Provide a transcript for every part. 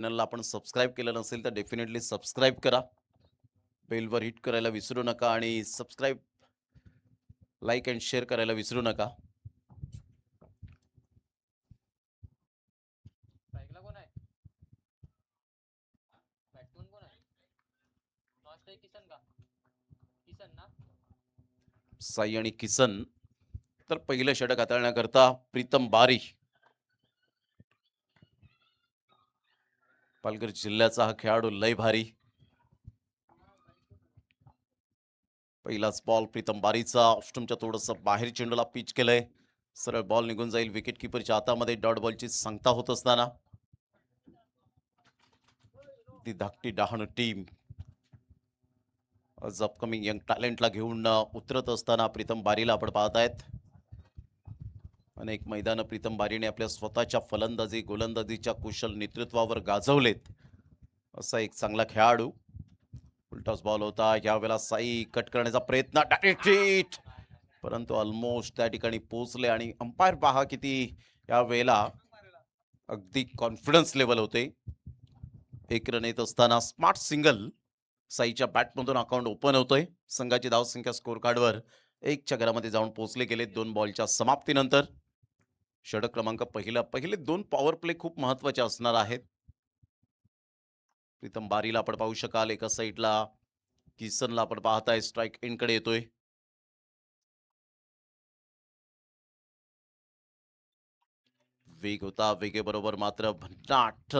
चॅनलला आपण सबस्क्राईब केलं नसेल तर डेफिनेटली सबस्क्राईब करा. बेलवर हिट करायला विसरू नका आणि सबस्क्राईब, लाईक अँड शेअर करायला विसरू नका. स्ट्राईकला कोण आहे? बॅट्समन कोण आहे? नॉन स्ट्राईक किसन का? किसन ना? साई आणि किसन. तर पहिलं षटक हाताळण्याकरता प्रीतम बारी, पालघर जिल्ह्याचा हा खेळाडू लय भारी. पहिलाच बॉल प्रीतम बारीचा ऑफस्टमच्या थोडंसं बाहेर चेंडूला पिच केलंय. सरळ बॉल निघून जाईल. विकेट किपरच्या हातामध्ये डॉट बॉलची सांगता होत असताना ती धाकटी डहाणू टीम आज अपकमिंग यंग टॅलेंटला घेऊन उतरत असताना प्रीतम बारीला आपण पाहतायत. अनेक मैदान प्रीतम बारीने आपल्या स्वतःच्या फलंदाजी गोलंदाजीच्या कुशल नेतृत्वावर गाजवलेत. असा एक चांगला खेळाडू. उलटाच बॉल होता यावेळेला. साई कट करण्याचा प्रयत्न, डायरेक्ट हिट, परंतु ऑलमोस्ट त्या ठिकाणी पोहोचले. आणि अंपायर पहा किती यावेळेला अगदी कॉन्फिडन्स लेवल होते. एक रन येत असताना स्मार्ट सिंगल साईच्या बॅटमधून अकाउंट ओपन होतोय. संघाची धावसंख्या स्कोर कार्डवर 1च्या घरामध्ये जाऊन पोहोचले गेले 2 बॉलच्या समाप्तीनंतर. षटक क्रमांक पहिले 2 पॉवर प्ले खूप महत्वाचे असणार आहेत. प्रीतम बारीला आपण पाहू शकाल एका साईडला, किसनला आपण पाहताय स्ट्राईक एंडकडे येतोय. वेग होता, वेगेबरोबर मात्र भन्नाट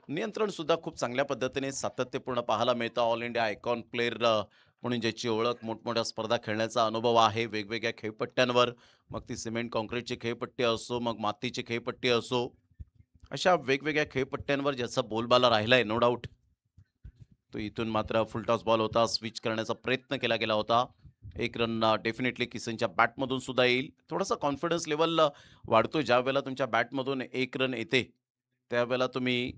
नियंत्रण सुद्धा खूप चांगल्या पद्धतीने सातत्यपूर्ण पाहायला मिळतं. ऑल इंडिया आयकॉन प्लेअर म्हणून ज्याची ओळख, मोठमोठ्या स्पर्धा खेळण्याचा अनुभव आहे वेगवेगळ्या खेळपट्ट्यांवर, मग ती सिमेंट कॉन्क्रीटची खेळपट्टी असो, मग मातीची खेळपट्टी असो, अशा वेगवेगळ्या खेळपट्ट्यांवर ज्याचा बोलबाला राहिलाय नो डाऊट. तो इथून मात्र फुलटॉस बॉल होता, स्विच करण्याचा प्रयत्न केला गेला होता. एक रन डेफिनेटली किसनच्या बॅटमधून सुद्धा येईल. थोडासा कॉन्फिडन्स लेवल वाढतो ज्या वेळेला तुमच्या बॅटमधून एक रन येते, त्यावेळेला तुम्ही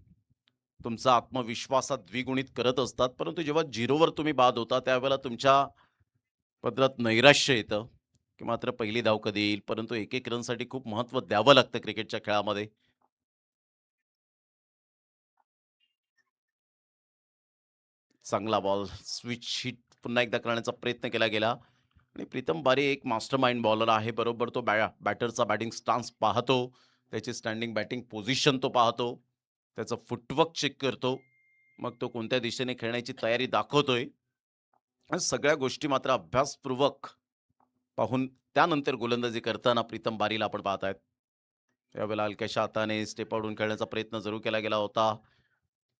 तुमचा आत्मविश्वासात द्विगुणित करत असतात. परंतु जेव्हा झिरोवर तुम्ही बाद होता त्यावेळेला तुमच्या पदरात नैराश्य येतं, की मात्र पहिली धाव कधी येईल. परंतु एक एक रनसाठी खूप महत्त्व द्यावं लागतं क्रिकेटच्या खेळामध्ये. चांगला बॉल, स्विच हिट पुन्हा एकदा करण्याचा प्रयत्न केला गेला. आणि प्रीतम बारी एक मास्टरमाइंड बॉलर आहे. बरोबर तो बॅटरचा बॅटिंग स्टान्स पाहतो, त्याची स्टँडिंग बॅटिंग पोझिशन तो पाहतो, त्याचं फुटवर्क चेक करतो, मग तो कोणत्या दिशेने खेळण्याची तयारी दाखवतोय. या सगळ्या गोष्टी मात्र अभ्यासपूर्वक पाहून त्यानंतर गोलंदाजी करताना प्रीतम बारीला आपण पाहतायत. त्यावेळेला हलक्याशा हाताने स्टेप आउटहून खेळण्याचा प्रयत्न जरूर केला गेला होता.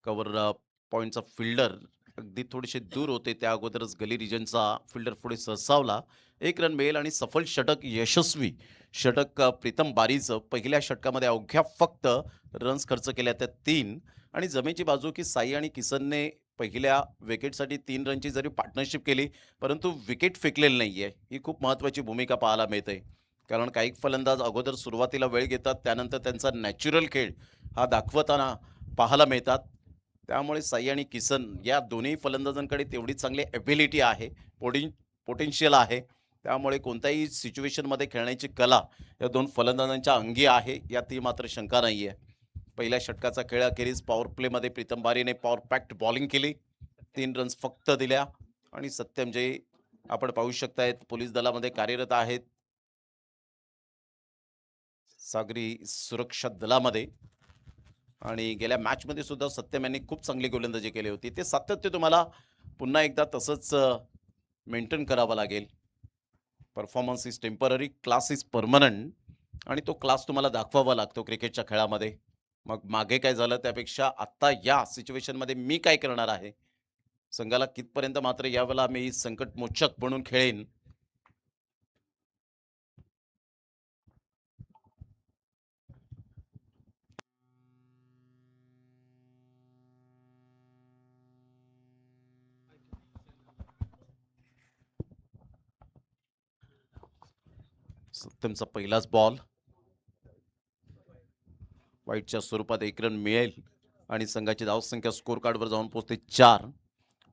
कव्हर पॉइंटचा फिल्डर अगदी थोडेसे दूर होते. त्या अगोदरच गली रिजनचा फिल्डर पुढे सरसावला. 1 रन मिळेल आणि सफल षटक यशस्वी षटक प्रीतम बारीचं. पहिल्या षटकामध्ये अवघ्या फक्त रन्स खर्च केल्या त्या 3. आणि जमेची बाजू की साई आणि किसनने पहिल्या विकेटसाठी 3 रनची जरी पार्टनरशिप केली, परंतु विकेट फेकलेली नाहीये. ही खूप महत्त्वाची भूमिका पाहायला मिळते. कारण काही फलंदाज अगोदर सुरुवातीला वेळ घेतात, त्यानंतर त्यांचा नॅचरल खेळ हा दाखवताना पाहायला मिळतात. त्यामुळे साई आणि किसन या दोन्ही फलंदाजांकडे तेवढी चांगली एबिलिटी आहे, पोटेन्शियल आहे. त्यामुळे कोणत्याही सिच्युएशनमध्ये खेळण्याची कला या 2 फलंदाजांच्या अंगी आहे, यातही मात्र शंका नाहीये. पहिल्या षटकाचा खेळ अखेरीस पॉवर प्लेमध्ये प्रीतम बारीने पॉवर पॅक्ट बॉलिंग केली. 3 रन्स फक्त दिल्या. आणि सत्यम जे आपण पाहू शकतायत पोलीस दलामध्ये कार्यरत आहेत, सागरी सुरक्षा दलामध्ये. आणि गेल्या मॅचमध्ये सुद्धा सत्यम यांनी खूप चांगली गोलंदाजी केली होती. ते सातत्य तुम्हाला पुन्हा एकदा तसंच मेंटेन करावं लागेल. Performance is temporary, class is permanent. आणि तो क्लास तुम्हाला दाखवावा लागतो क्रिकेटच्या खेळामध्ये. मग मागे काय झालं त्यापेक्षा आत्ता या सिच्युएशनमध्ये मी काय करणार आहे? संघाला कितपर्यंत मात्र यावेळेला मी संकटमोचक म्हणून खेळेन. सत्यमचा पहिलाच बॉल वाईटच्या स्वरूपात 1 रन मिळेल. आणि संघाची धावसंख्या स्कोर कार्डवर जाऊन पोहोचते 4.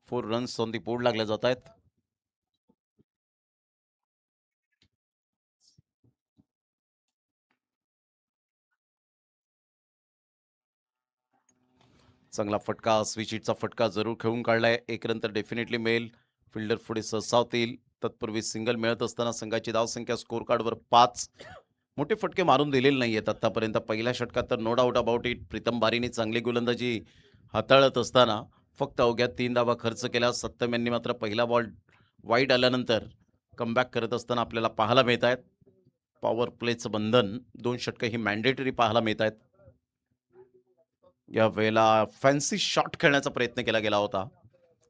4 रन्स ऑन दी बोर्ड लागल्या जात आहेत. चांगला फटका, स्विच हिटचा फटका जरूर खेळून काढलाय. एक रन तर डेफिनेटली मिळेल. फिल्डर पुढे सरसावतील. तत्पूर्वी सिंगल मिळत असताना संघाची धावसंख्या स्कोर कार्डवर 5. मोठे फटके मारून दिलेले नाहीयेत आतापर्यंत. पहिल्या षटकात तर no doubt about it Pritam बारीने चांगली गोलंदाजी हाताळत असताना फक्त अवघ्या 3 धावा खर्च केल्या. सत्यम यांनी मात्र पहिला बॉल वाईड आल्यानंतर कमबॅक करत असताना आपल्याला पाहायला मिळत आहेत. पॉवर प्लेचं बंधन 2 षटकं ही मॅन्डेटरी पाहायला मिळत आहेत. या वेळेला फॅन्सी शॉट खेळण्याचा प्रयत्न केला गेला होता.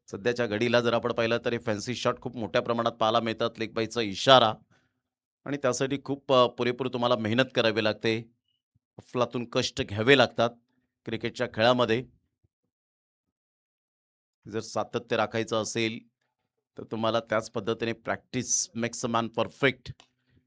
सध्याच्या घडीला जर आपण पाहिलं तर फॅन्सी शॉट खूप मोठ्या प्रमाणात पाहायला मिळतात. लेग बायचा इशारा आणि त्यासाठी खूप पुरेपूर तुम्हाला मेहनत करावी लागते. अफलातून कष्ट घ्यावे लागतात क्रिकेटच्या खेळामध्ये. जर सातत्य राखायचं असेल तर तुम्हाला त्याच पद्धतीने practice makes a man perfect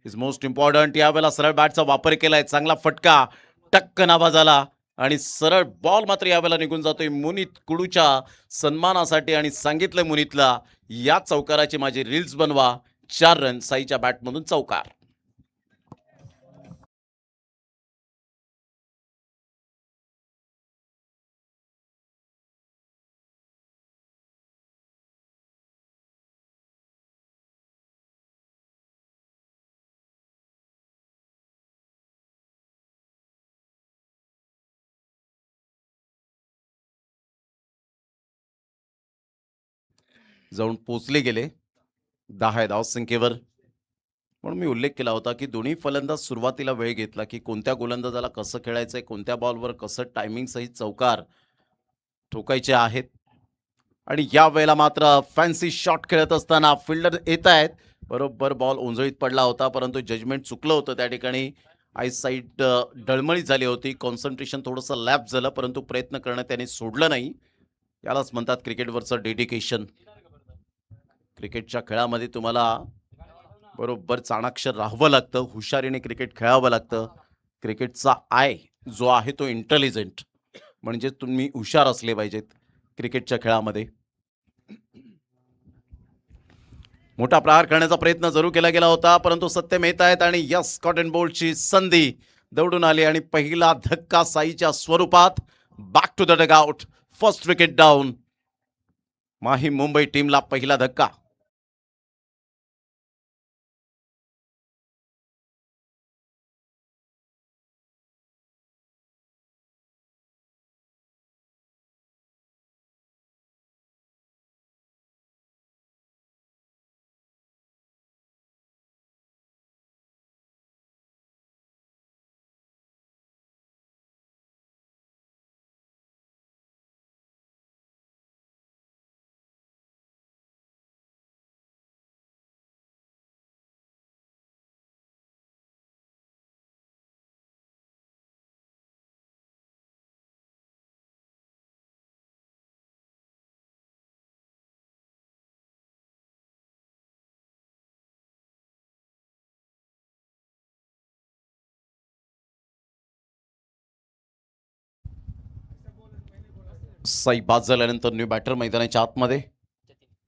is most important. यावेळेला सरळ बॅटचा वापर केलाय. चांगला फटका टक्कन आवाज आला आणि सरळ बॉल मात्र यावेळेला निघून जातोय मुनीत कुडूच्या सन्मानासाठी आणि सांगितलंय मुनीतला या चौकाराची माझी रील्स बनवा. 4 रन साईच्या बॅटमधून चौकार. जाऊन पोचले गेले 10 धावसंख्येवर. म्हणून मी उल्लेख केला होता की दोन्ही फलंदाज सुरुवातीला वेळ घेतला की कोणत्या गोलंदाजाला कसं खेळायचंय, कोणत्या बॉलवर कसं टायमिंग सहित चौकार ठोकायचे आहेत. आणि या वेळेला मात्र फॅन्सी शॉट खेळत असताना फिल्डर येत आहेत. बरोबर बॉल ओंजळीत पडला होता परंतु जजमेंट चुकलं होतं त्या ठिकाणी. आयसाईट डळमळीत झाली होती. कॉन्सन्ट्रेशन थोडंसं लॅप झालं परंतु प्रयत्न करणं त्याने सोडलं नाही. यालाच म्हणतात क्रिकेटवरचं डेडिकेशन. क्रिकेटच्या खेळामध्ये तुम्हाला बरोबर चाणाक्षर राहावं लागतं. हुशारीने क्रिकेट खेळावं लागतं. क्रिकेटचा आय जो आहे तो इंटेलिजंट म्हणजे तुम्ही हुशार असले पाहिजेत क्रिकेटच्या खेळामध्ये. मोठा प्रहार करण्याचा प्रयत्न जरूर केला गेला होता परंतु सत्यम येत आहेत आणि यस कॉटन बोल्टची संधी दौडून आली आणि पहिला धक्का साईच्या स्वरूपात. Back to the dugout. First wicket down. Mahi Mumbai टीमला पहिला धक्का. साई बाद झाल्यानंतर न्यू बॅटर मैदानाच्या आतमध्ये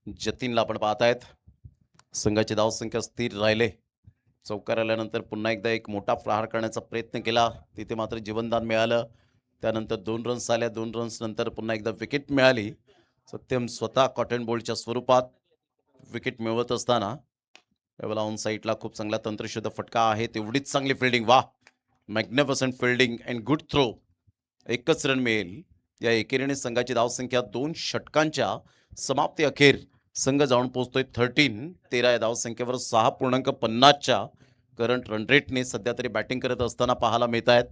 जतीनला आपण पाहतायत. संघाची धावसंख्या स्थिर राहिले. चौकार आल्यानंतर पुन्हा एकदा एक मोठा प्रहार करण्याचा प्रयत्न केला. तिथे मात्र जीवनदान मिळालं. त्यानंतर 2 रन्स आल्या. 2 रन्स नंतर पुन्हा एकदा विकेट मिळाली. सत्यम स्वतः कॉटन बॉलच्या स्वरूपात विकेट मिळवत असताना यावेळेला ऑन साईडला खूप चांगला तंत्रशुद्ध फटका आहे. तेवढीच चांगली फिल्डिंग. वा magnificent fielding and good throw. एकच रन मिळेल. या एकेरीने संघाची धावसंख्या 2 षटकांच्या समाप्ती अखेर संघ जाऊन पोहोचतोय 13 या धावसंख्येवर 6.50च्या करंट रन रेटने सध्या तरी बॅटिंग करत असताना पाहायला मिळत आहेत.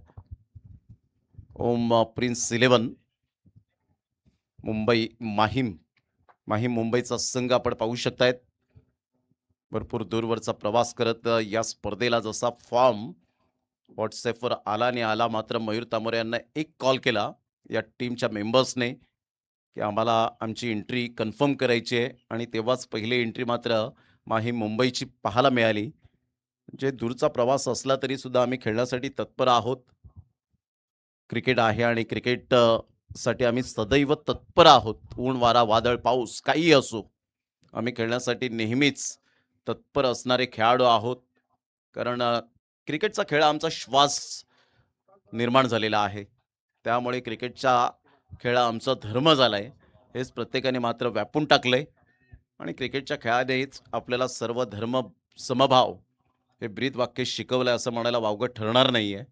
ओम प्रिन्स 11 मुंबई माहीम मुंबईचा संघ आपण पाहू शकतायत. भरपूर दूरवरचा प्रवास करत या स्पर्धेला जसा फॉर्म व्हॉट्सॲपवर आला आणि आला मात्र मयूर तामोरे यांना एक कॉल केला या टीमच्या मेंबर्सने की आम्हाला आमची एंट्री कन्फर्म करायची आहे आणि तेव्हाच पहिली एंट्री मात्र माही मुंबईची पाहायला मिळाली. म्हणजे दूरचा प्रवास असला तरी सुद्धा आम्ही खेळण्यासाठी तत्पर आहोत. क्रिकेट आहे आणि क्रिकेट साठी आम्ही सदैव तत्पर आहोत. ऊन वारा वादळ पाऊस काहीही असो आम्ही खेळण्यासाठी नेहमीच तत्पर असणारे खेळाडू आहोत. कारण क्रिकेटचा खेळ आमचा श्वास निर्माण झालेला आहे. त्यामुळे क्रिकेटच्या खेळ हा आमचा धर्म झालाय, हेच प्रत्येकाने मात्र व्यापून टाकलंय आणि क्रिकेटच्या खेळानेच आपल्याला सर्व धर्म समभाव हे ब्रीदवाक्य शिकवलंय असं म्हणायला वावगं ठरणार नाहीये.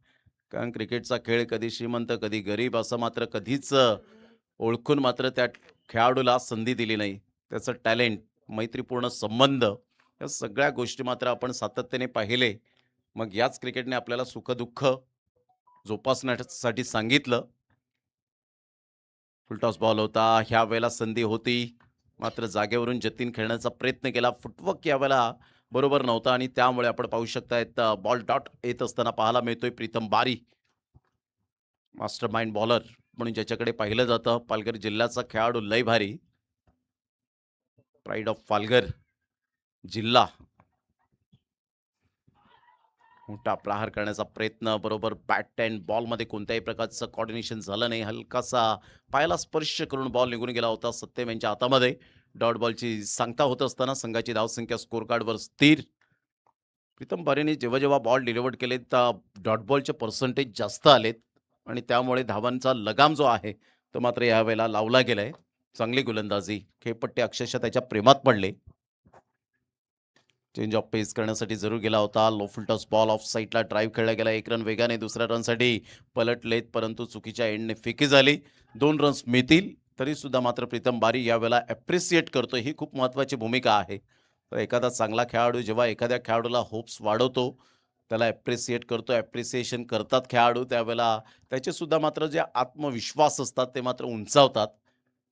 कारण क्रिकेटचा खेळ कधी श्रीमंत, कधी गरीब असं मात्र कधीच ओळखून मात्र त्या खेळाडूला संधी दिली नाही. त्याचं टॅलेंट, मैत्रीपूर्ण संबंध या सगळ्या गोष्टी मात्र आपण सातत्याने पाहिले. मग याच क्रिकेटने आपल्याला सुख-दुःख जोपासण्यासाठी सांगितलं. फुलटॉस बॉल होता. ह्या वेळेला संधी होती. मात्र जागेवरून जतीन खेळण्याचा प्रयत्न केला. फुटवर्क यावेळेला बरोबर नव्हता आणि त्यामुळे आपण पाहू शकतायत बॉल डॉट येत असताना पाहायला मिळतोय प्रीतम बारी. मास्टर माइंड बॉलर म्हणून ज्याच्याकडे पाहिलं जातं. पालघर जिल्ह्याचा खेळाडू लय भारी. प्राईड ऑफ पालघर जिल्हा. मोठा प्रहार करण्याचा प्रयत्न बरोबर बॅट अँड बॉलमध्ये कोणत्याही प्रकारचं कॉर्डिनेशन झालं नाही. हलकासा पायाला स्पर्श करून बॉल निघून गेला होता सत्यम यांच्या हातामध्ये. डॉट बॉलची सांगता होत असताना संघाची धावसंख्या स्कोर कार्डवर स्थिर. प्रीतम बारेने जेव्हा जेव्हा बॉल डिलिव्हर्ड केले तर डॉट बॉलचे पर्सेंटेज जास्त आलेत आणि त्यामुळे धावांचा लगाम जो आहे तो मात्र यावेळेला लावला गेलाय. चांगली गोलंदाजी. खेळपट्टे अक्षरशः त्याच्या प्रेमात पडले. चेंज ऑफ पेस करण्यासाठी जरूर गेला होता. लो फुलटॉस बॉल ऑफ साईडला ड्राईव्ह खेळला गेला. 1 रन वेगाने दुसऱ्या रनसाठी पलटलेत, परंतु चुकीच्या एंडने फेकी झाली. 2 रन्स मिळतील तरी सुद्धा मात्र प्रीतम बारी यावेळेला ॲप्रिसिएट करतोय. ही खूप महत्त्वाची भूमिका आहे. तर एखादा चांगला खेळाडू जेव्हा एखाद्या खेळाडूला होप्स वाढवतो, त्याला ॲप्रिसिएट करतो, ॲप्रिसिएशन करतात खेळाडू, त्यावेळेला त्याचे सुद्धा मात्र जे आत्मविश्वास असतात ते मात्र उंचावतात.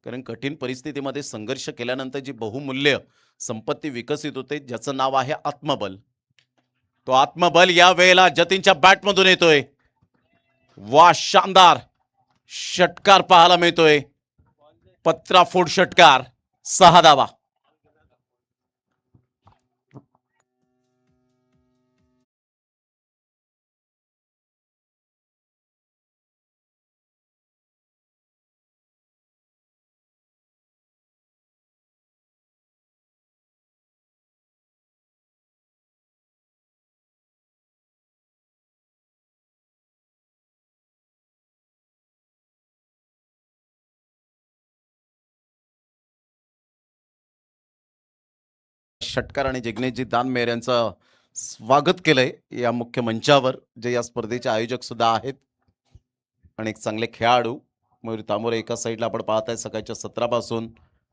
कारण कठीण परिस्थितीमध्ये संघर्ष केल्यानंतर जी बहुमूल्य संपत्ती विकसित होते ज्याचं नाव आहे आत्मबल. तो आत्मबल या वेळेला जतीनच्या बॅटमधून येतोय. वा शानदार षटकार पाहायला मिळतोय. पत्राफोड षटकार. 6 धावा. षटकार आणि जिग्नेशजी दानमेर यांचं स्वागत केलंय या मुख्य मंचावर, जे या स्पर्धेचे आयोजक सुद्धा आहेत आणि एक चांगले खेळाडू मयूर तांबोरे एका साईडला आपण पाहताय सकाळच्या 17 पासून.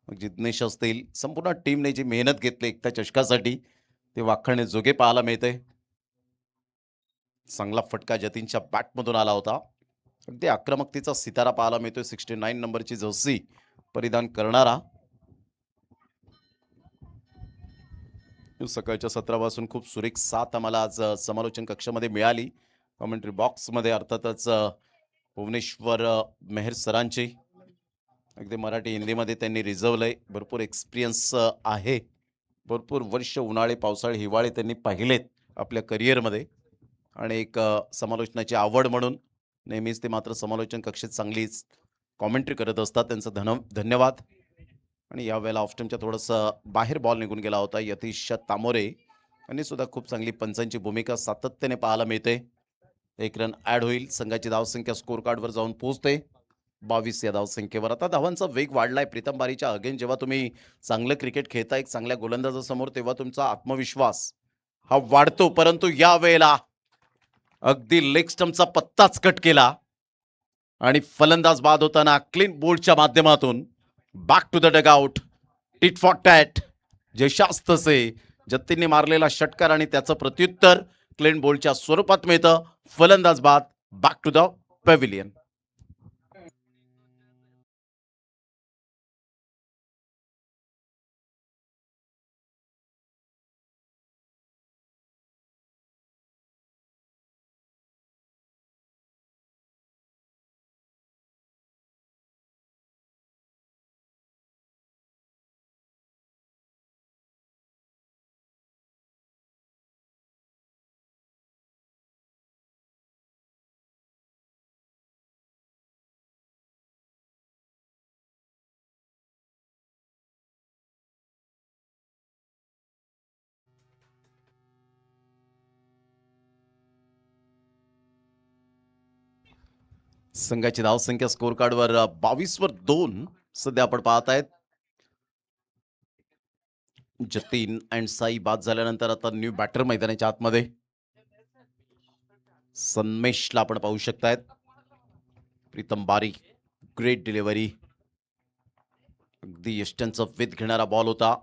मग जिग्नेश असतील, संपूर्ण टीमने जी मेहनत घेतली एकता चषकासाठी ते वाखाणणे जोगे पाहायला मिळते. चांगला फटका जतीनच्या बॅटमधून आला होता. अगदी आक्रमकतेचा सितारा पाहायला मिळतोय. 69 नंबरची जर्सी परिधान करणारा. सकाळच्या 17 पासून खूप सुरेख साथ आम्हाला आज समालोचन कक्षामध्ये मिळाली. कमेंट्री बॉक्समध्ये अर्थातच भुवनेश्वर मेहर सरांची अगदी मराठी हिंदीमध्ये त्यांनी रिझवलंय. भरपूर एक्सपिरियन्स आहे. भरपूर वर्ष उन्हाळे पावसाळे हिवाळे त्यांनी पाहिलेत आपल्या करिअरमध्ये आणि एक समालोचनाची आवड म्हणून नेहमीच ते मात्र समालोचन कक्षेत चांगलीच कॉमेंट्री करत असतात. त्यांचं धन्यवाद. आणि यावेळेला ऑफस्टमच्या थोडंसं बाहेर बॉल निघून गेला होता. यतीश तामोरे यांनी सुद्धा खूप चांगली पंचांची भूमिका सातत्याने पाहायला मिळते. 1 रन ॲड होईल. संघाची धावसंख्या स्कोर कार्डवर जाऊन पोहोचते 22 या धावसंख्येवर. आता धावांचा वेग वाढलाय. प्रीतम बारीच्या अगेन जेव्हा तुम्ही चांगलं क्रिकेट खेळता एक चांगल्या गोलंदाजासमोर तेव्हा तुमचा आत्मविश्वास हा वाढतो. परंतु या वेळेला अगदी लेग स्टम्पचा पत्ताच कट केला आणि फलंदाज बाद होताना क्लीन बोल्डच्या माध्यमातून back to the dugout. Tit for tat. जशास तसे जतीनने मारलेला षटकार आणि त्याचं प्रत्युत्तर क्लीन बोल्डच्या स्वरूपात मिळतं. फलंदाज बाद. Back to the pavilion. संघाची धावसंख्या स्कोर कार्डवर 22 वर 2 सध्या आपण पाहत आहेत. जतीन अँड साई बाद झाल्यानंतर आता न्यू बॅटर मैदानाच्या आतमध्ये सन्मेशला आपण पाहू शकतायत. प्रीतम बारी ग्रेट डिलिव्हरी, अगदी यष्ट्यांचं विथ घेणारा बॉल होता.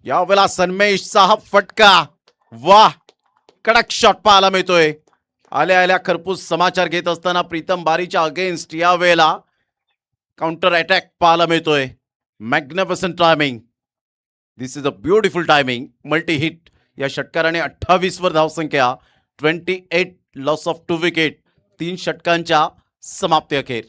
यावेळेला सन्मेशचा हा फटका, वाह कडक शॉट पाहायला मिळतोय. आल्या आल्या खरपूस समाचार घेत असताना प्रीतम बारीच्या अगेन्स्ट यावेळेला काउंटर अटॅक पाहायला मिळतोय. Magnificent timing, this is a beautiful timing. Multi hit या षटकाराने 28 वर धावसंख्या, 28 लॉस ऑफ 2 विकेट, 3 षटकांच्या समाप्ती अखेर.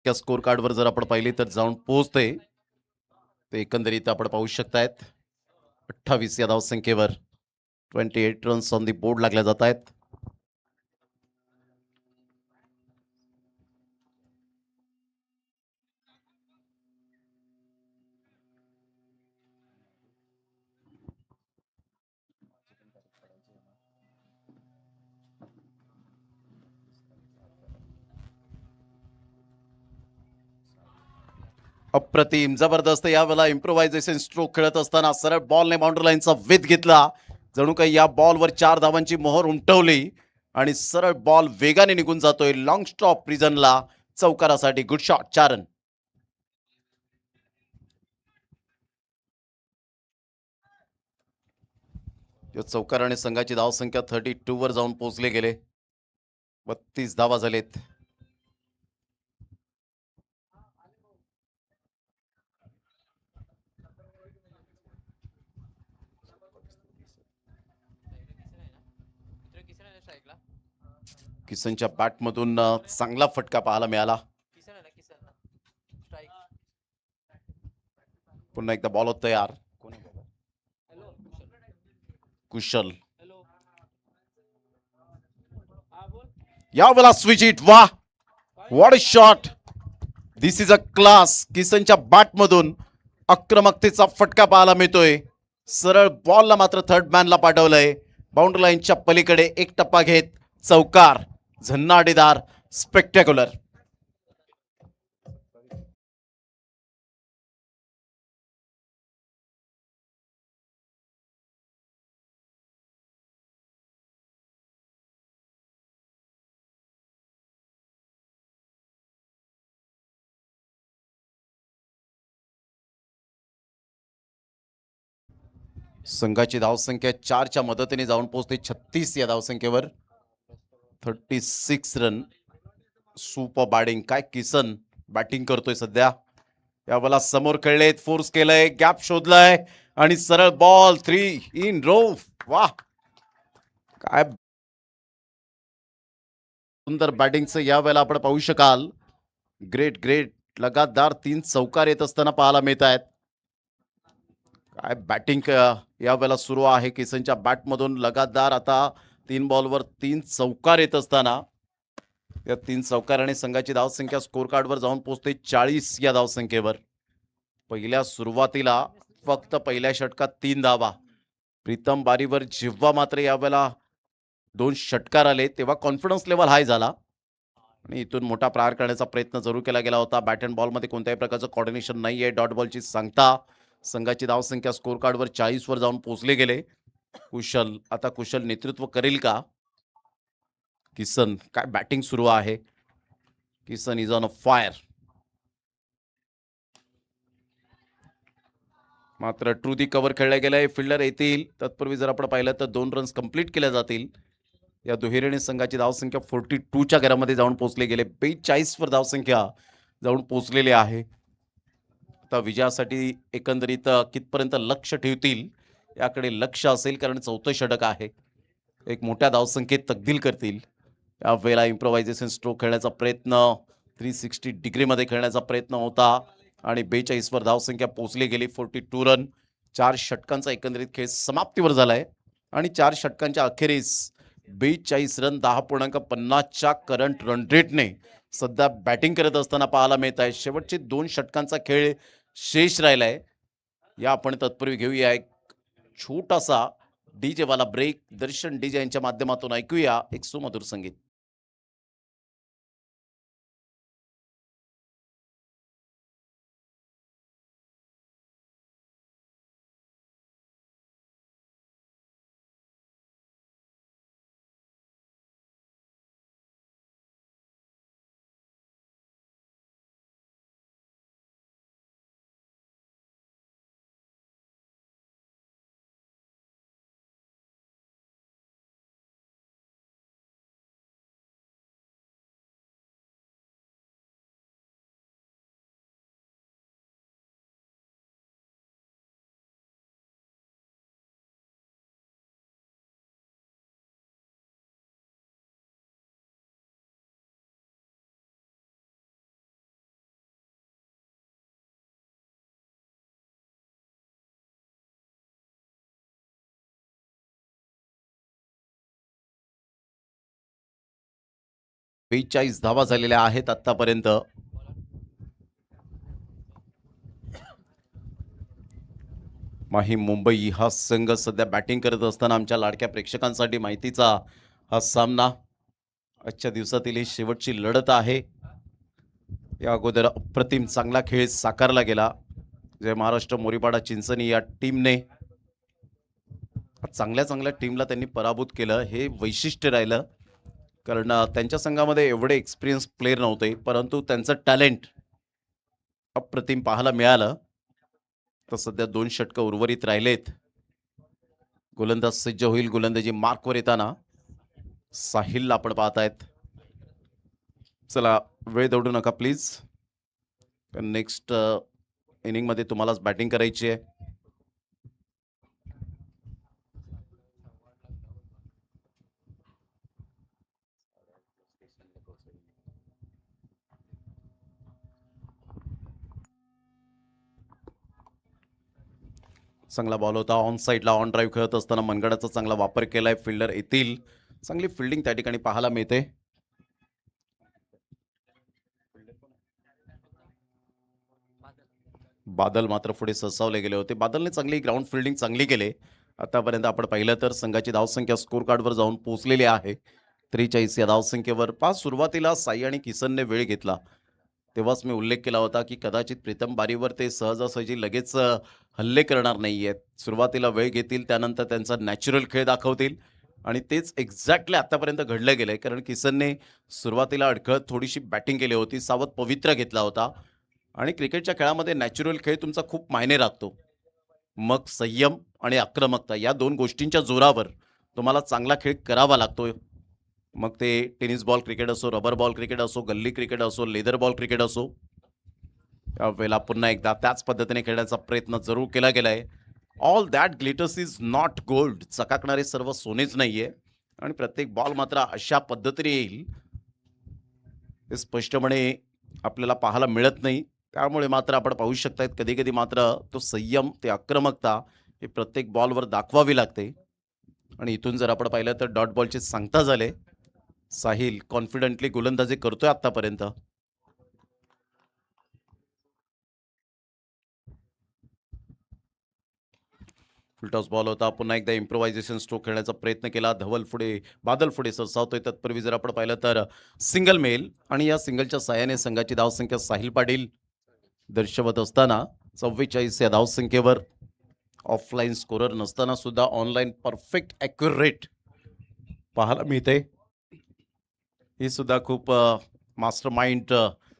त्या स्कोर कार्डवर जर आपण पाहिले तर जाऊन पोहोचते ते एकंदरीत आपण पाहू शकतायत. 28 या धावसंख्येवर 28 रन्स ऑन दी बोर्ड लागल्या जात आहेत. अप्रतिम जबरदस्त यावेळेला इम्प्रोव्हायझेशन स्ट्रोक खेळत असताना सरळ बॉलने बाउंड्री लाईनचा वेध घेतला. जणू काही या बॉलवर 4 धावांची मोहर उमटवली आणि सरळ बॉल वेगाने निघून जातोय लॉंग स्टॉप प्रिझनला चौकारासाठी. Good shot, 4 run. या चौकाराने संघाची धावसंख्या 32 वर जाऊन पोहोचले गेले. 32 धावा झालेत. मित्र किसन आहे ना स्ट्राईकला? किसनच्या बॅटमधून चांगला फटका पाहायला मिळाला. किसन आहे ना, किसन ना स्ट्राईक. पुन्हा एकदा बॉल होत तयार. हॅलो कुशल हॅलो, हा बोल. यावेळेला स्विच इट, वाह what a shot, this is a class. किसनच्या बॅटमधून आक्रमकतेचा फटका पाहायला मिळतोय. सरळ बॉलला मात्र थर्ड मॅनला पाठवलंय. बाउंड्री लाईनच्या पलीकडे एक टप्पा घेत चौकार, झन्नाटीदार, स्पेक्टॅक्युलर. संघाची धावसंख्या 4च्या मदतीने जाऊन पोहोचते 36 या धावसंख्येवर. 36 रन. सुपर बॅटिंग, काय किसन बॅटिंग करतोय सध्या. यावेळेला समोर खेळलेत, फोर्स केलंय, गॅप शोधलाय आणि सरळ बॉल 3 इन रो. वाह काय सुंदर बॅटिंगचं यावेळेला आपण पाहू शकाल. ग्रेट ग्रेट, लगातार 3 चौकार येत असताना पाहायला मिळत आहेत. काय बॅटिंग यावेळेला सुरू आहे किसनच्या बॅटमधून. लगातार आता 3 बॉलवर 3 चौकार येत असताना या 3 चौकाराने संघाची धावसंख्या स्कोर कार्डवर जाऊन पोहोचते 40 या धावसंख्येवर. पहिल्या सुरुवातीला फक्त पहिल्या षटकात 3 धावा. प्रीतम बारीवर जिव्हा मात्र यावेळेला 2 षटकार आले तेव्हा कॉन्फिडन्स लेव्हल हाय झाला आणि इथून मोठा प्रहार करण्याचा प्रयत्न जरूर केला गेला होता. बॅट अँड बॉलमध्ये कोणत्याही प्रकारचं कोऑर्डिनेशन नाहीये. डॉट बॉलची सांगता. संघाची धावसंख्या स्कोर कार्डवर 40 वर जाऊन पोहोचले गेले. आता कुशल नेतृत्व करेल का? किसन काय बॅटिंग सुरू आहे. Kisan is on a fire. मात्र ट्रू दी कव्हर खेळलं गेलंय. फिल्डर येतील. तत्पूर्वी जर आपण पाहिलं तर 2 रन्स कंप्लीट केल्या जातील. या दुहेरीने संघाची धावसंख्या 42च्या घरामध्ये जाऊन पोहोचले गेले. 42 वर धावसंख्या जाऊन पोहोचलेली आहे. आता विजयासाठी एकंदरीत कितपर्यंत लक्ष ठेवतील याकडे लक्ष असेल, कारण 4थं षटक आहे. एक मोठ्या धावसंख्येत तब्दील करतील. यावेळेला इम्प्रोव्हायझेशन स्ट्रोक खेळण्याचा प्रयत्न 360 डिग्रीमध्ये खेळण्याचा प्रयत्न होता आणि 42 वर धावसंख्या पोहोचली गेली. 42 रन. 4 षटकांचा एकंदरीत खेळ समाप्तीवर झालाय आणि 4 षटकांच्या अखेरीस 42 रन 10.50च्या करंट रन रेटने सध्या बॅटिंग करत असताना पाहायला मिळत आहे. शेवटचे 2 षटकांचा खेळ शेष राहिलाय. या आपण तत्पूर्वी घेऊया एक छोटासा डीजे वाला ब्रेक. दर्शन डीजे यांच्या माध्यमातून ऐकूया एक सुमधुर संगीत. बेचाळीस धावा झालेल्या आहेत आतापर्यंत. माही मुंबई हा संघ सध्या बॅटिंग करत असताना आमच्या लाडक्या प्रेक्षकांसाठी माहितीचा हा सामना आजच्या दिवसातील ही शेवटची लढत आहे. या अगोदर अप्रतिम चांगला खेळ साकारला गेला. जय महाराष्ट्र मोरीपाडा चिंचणी या टीमने चांगल्या टीमला त्यांनी पराभूत केलं. हे वैशिष्ट्य राहिलं, कारण त्यांच्या संघामध्ये एवढे एक्सपिरियन्स प्लेयर नव्हते, परंतु त्यांचं टॅलेंट अप्रतिम पाहायला मिळालं. तर सध्या 2 षटकं उर्वरित राहिलेत. गोलंदाज सज्ज होईल. गोलंदाजी मार्कवर येताना साहिलला आपण पाहतायत. चला, वेळ दौडू नका प्लीज. नेक्स्ट इनिंगमध्ये तुम्हालाच बॅटिंग करायची आहे. चांगला बॉल होता. ऑन साईडला ऑन ड्राईव्ह खेळत असताना मनगडाचा चांगला वापर केलाय. फिल्डर येतील. चांगली फिल्डिंग त्या ठिकाणी पाहायला मिळते. बादल मात्र पुढे ससावले गेले होते. बादलने चांगली ग्राउंड फिल्डिंग चांगली केली. आतापर्यंत आपण पाहिलं तर संघाची धावसंख्या स्कोर कार्डवर जाऊन पोहोचलेली आहे 43 या धावसंख्येवर. सुरुवातीला साई आणि किसनने वेळ घेतला, तेव्हाच मी उल्लेख केला होता की कदाचित प्रीतम बारीवर ते सहजासहजी लगेच हल्ले करणार नाहीयेत. सुरुवातीला वेळ घेतील, त्यानंतर त्यांचा नॅचरल खेळ दाखवतील आणि तेच एक्झॅक्टली आतापर्यंत घडलं गेलंय. कारण किसनने सुरुवातीला अडखळत थोडीशी बॅटिंग केली होती, सावध पवित्रा घेतला होता आणि क्रिकेटच्या खेळामध्ये नॅचरल खेळ तुमचा खूप मायने राखतो. मग संयम आणि आक्रमकता या 2 गोष्टींच्या जोरावर तुम्हाला चांगला खेळ करावा लागतो. मग ते टेनिस बॉल क्रिकेट असो, रबर बॉल क्रिकेट असो, गल्ली क्रिकेट असो, लेदर बॉल क्रिकेट असो. त्यावेळेला पुन्हा एकदा त्याच पद्धतीने खेळण्याचा प्रयत्न जरूर केला गेलाय. All that glitters is not gold. चकाकणारे सर्व सोनेच नाहीये आणि प्रत्येक बॉल मात्र अशा पद्धतीने येईल हे स्पष्टपणे आपल्याला पाहायला मिळत नाही. त्यामुळे मात्र आपण पाहू शकतायत कधी-कधी मात्र तो संयम, ते आक्रमकता हे प्रत्येक बॉलवर दाखवावी लागते. आणि इथून जर आपण पाहिलं तर डॉट बॉलचे सांगता झाले. साहिल कॉन्फिडेंटली गोलंदाजी करतोय आतापर्यंत. फुलटॉस बॉल होता. पुन्हा एकदा इम्प्रोव्हायझेशन स्ट्रोक खेळण्याचा प्रयत्न केला. बादल पुढे सरसावतोय. तत्पूर्वी जर आपण पाहिलं तर सिंगल मेल आणि या सिंगलच्या साहाय्याने संघाची धावसंख्या साहिल पाटील दर्शवत असताना 44 या धावसंख्येवर ऑफलाईन स्कोरर नसताना सुद्धा ऑनलाईन परफेक्ट ॲक्युरेट पाहायला मिळते. ही सुद्धा खूप मास्टर माइंड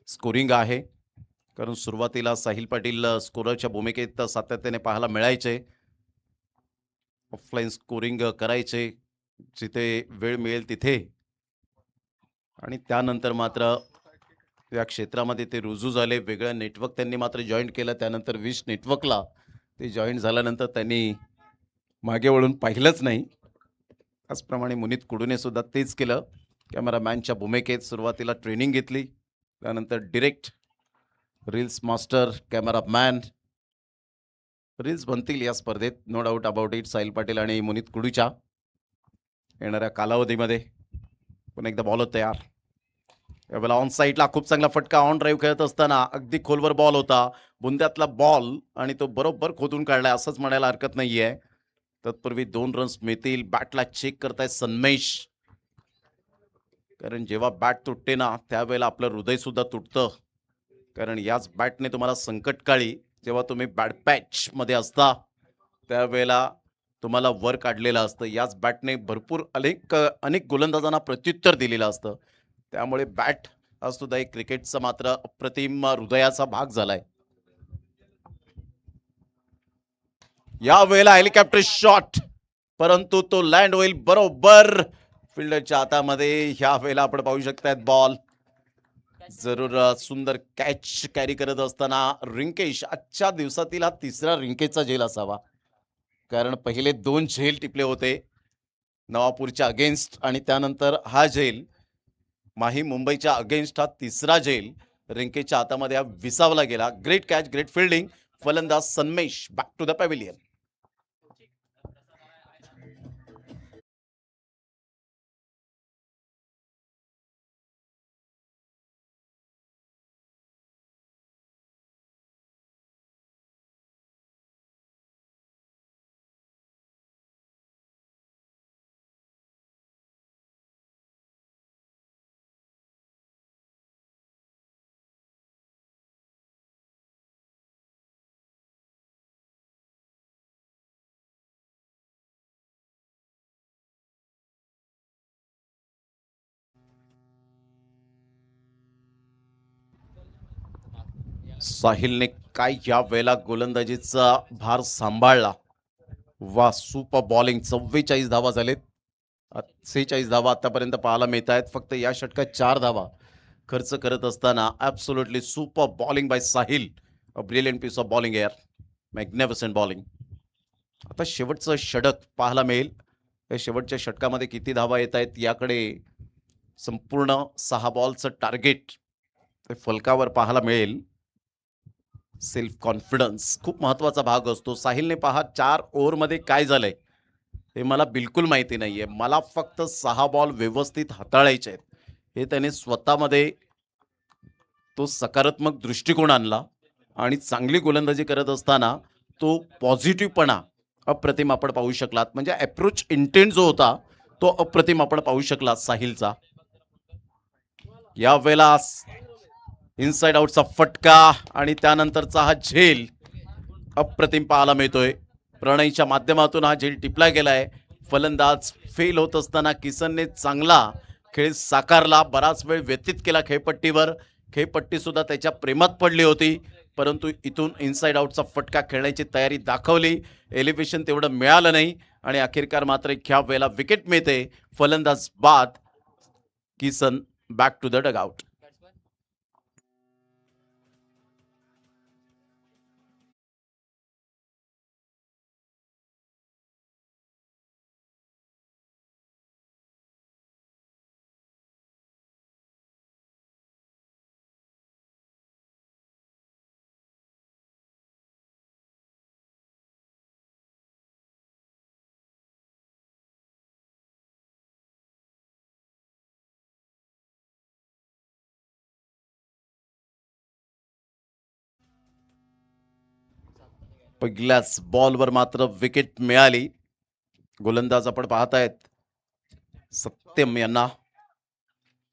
स्कोरिंग आहे. कारण सुरुवातीला साहिल पाटील स्कोररच्या भूमिकेत सातत्याने पाहायला मिळायचे. ऑफलाईन स्कोरिंग करायचे जिथे वेळ मिळेल तिथे आणि त्यानंतर मात्र या क्षेत्रामध्ये ते रुजू झाले. वेगळं नेटवर्क त्यांनी मात्र जॉईन केलं. त्यानंतर विश नेटवर्कला ते जॉईन झाल्यानंतर त्यांनी मागे वळून पाहिलंच नाही. त्याचप्रमाणे मुनीत कुडूने सुद्धा तेच केलं. कॅमेरामॅनच्या भूमिकेत सुरुवातीला ट्रेनिंग घेतली. त्यानंतर direct reels master cameraman reels बनतील या स्पर्धेत. No doubt about it. Sahil Patil आणि मुनीत कुडूच्या येणाऱ्या कालावधीमध्ये. पुन्हा एकदा बॉल तयार. यावेळेला ऑन साईडला खूप चांगला फटका. ऑन ड्राईव्ह खेळत असताना अगदी खोलवर बॉल होता. बुंद्यातला बॉल आणि तो बरोबर खोदून काढलाय असंच म्हणायला हरकत नाहीये. तत्पूर्वी 2 रन्स मिळतील. बॅटला चेक करताय सन्मेश. कारण जेव्हा बॅट तुटते ना त्यावेळेला आपलं हृदय सुद्धा तुटतं. कारण याच बॅटने तुम्हाला संकटकाळी जेव्हा तुम्ही बॅड पॅच मध्ये असता त्यावेळेला तुम्हाला वर काढलेलं असतं. याच बॅटने भरपूर अनेक गोलंदाजांना प्रत्युत्तर दिलेलं असतं. त्यामुळे बॅट हा सुद्धा एक क्रिकेटचा मात्र अप्रतिम हृदयाचा भाग झालाय. या वेळेला हेलिकॉप्टर शॉट परंतु तो लँड होईल बरोबर फिल्डरच्या हातामध्ये. ह्या वेळेला आपण पाहू शकतायत बॉल जरूर सुंदर कॅच कॅरी करत असताना रिंकेश आजच्या दिवसातील हा तिसरा रिंकेशचा झेल असावा. कारण पहिले 2 झेल टिपले होते नवापूरच्या अगेन्स्ट आणि त्यानंतर हा झेल माही मुंबईच्या अगेन्स्ट. हा तिसरा झेल रिंकेशच्या हातामध्ये हा विसावला गेला. Great catch, great fielding. फलंदाज सन्मेश बॅक टू द पॅव्हिलियन. साहिलने काय या वेळेला गोलंदाजीचा भार सांभाळला. वा सुपर बॉलिंग. 44 धावा झालेत. 46 धावा आतापर्यंत पाहायला मिळत आहेत. फक्त या षटकात 4 धावा खर्च करत असताना absolutely super bowling by Sahil. A brilliant piece of bowling एअर. Magnificent bowling. आता शेवटचं षटक पाहायला मिळेल. या शेवटच्या षटकामध्ये किती धावा येत आहेत याकडे संपूर्ण 6 बॉलचं टार्गेट फलकावर पाहायला मिळेल. सेल्फ कॉन्फिडन्स खूप महत्वाचा भाग असतो. साहिलने पहा 4 ओव्हरमध्ये काय झालंय हे मला बिलकुल माहिती नाहीये. मला फक्त 6 बॉल व्यवस्थित हाताळायचे आहेत. हे त्याने स्वतःमध्ये तो सकारात्मक दृष्टिकोन आणला आणि चांगली गोलंदाजी करत असताना तो पॉझिटिव्हपणा अप्रतिम आपण पाहू शकलात. म्हणजे अप्रोच इंटेंट जो होता तो अप्रतिम आपण पाहू शकलात साहिलचा. या वेळेला इनसाइड आउटचा फटका आणि त्यानंतरचा हा झेल अप्रतिम पाहायला मिळतोय. प्रणयच्या माध्यमातून हा झेल टिपला गेलाय. फलंदाज फेल होत असताना किसनने चांगला खेळ साकारला. बराच वेळ व्यतीत केला खेळपट्टीवर. खेळपट्टी सुद्धा त्याच्या प्रेमात पडली होती. परंतु इथून इनसाइड आउटचा फटका खेळण्याची तयारी दाखवली. एलिव्हेशन तेवढं मिळालं नाही आणि अखेरकार मात्र ह्या वेळेला विकेट मिळते. फलंदाज बाद. Kisan back to the dugout. पहिल्याच बॉलवर मात्र विकेट मिळाली. गोलंदाज आपण पाहतायत सत्यम यांना.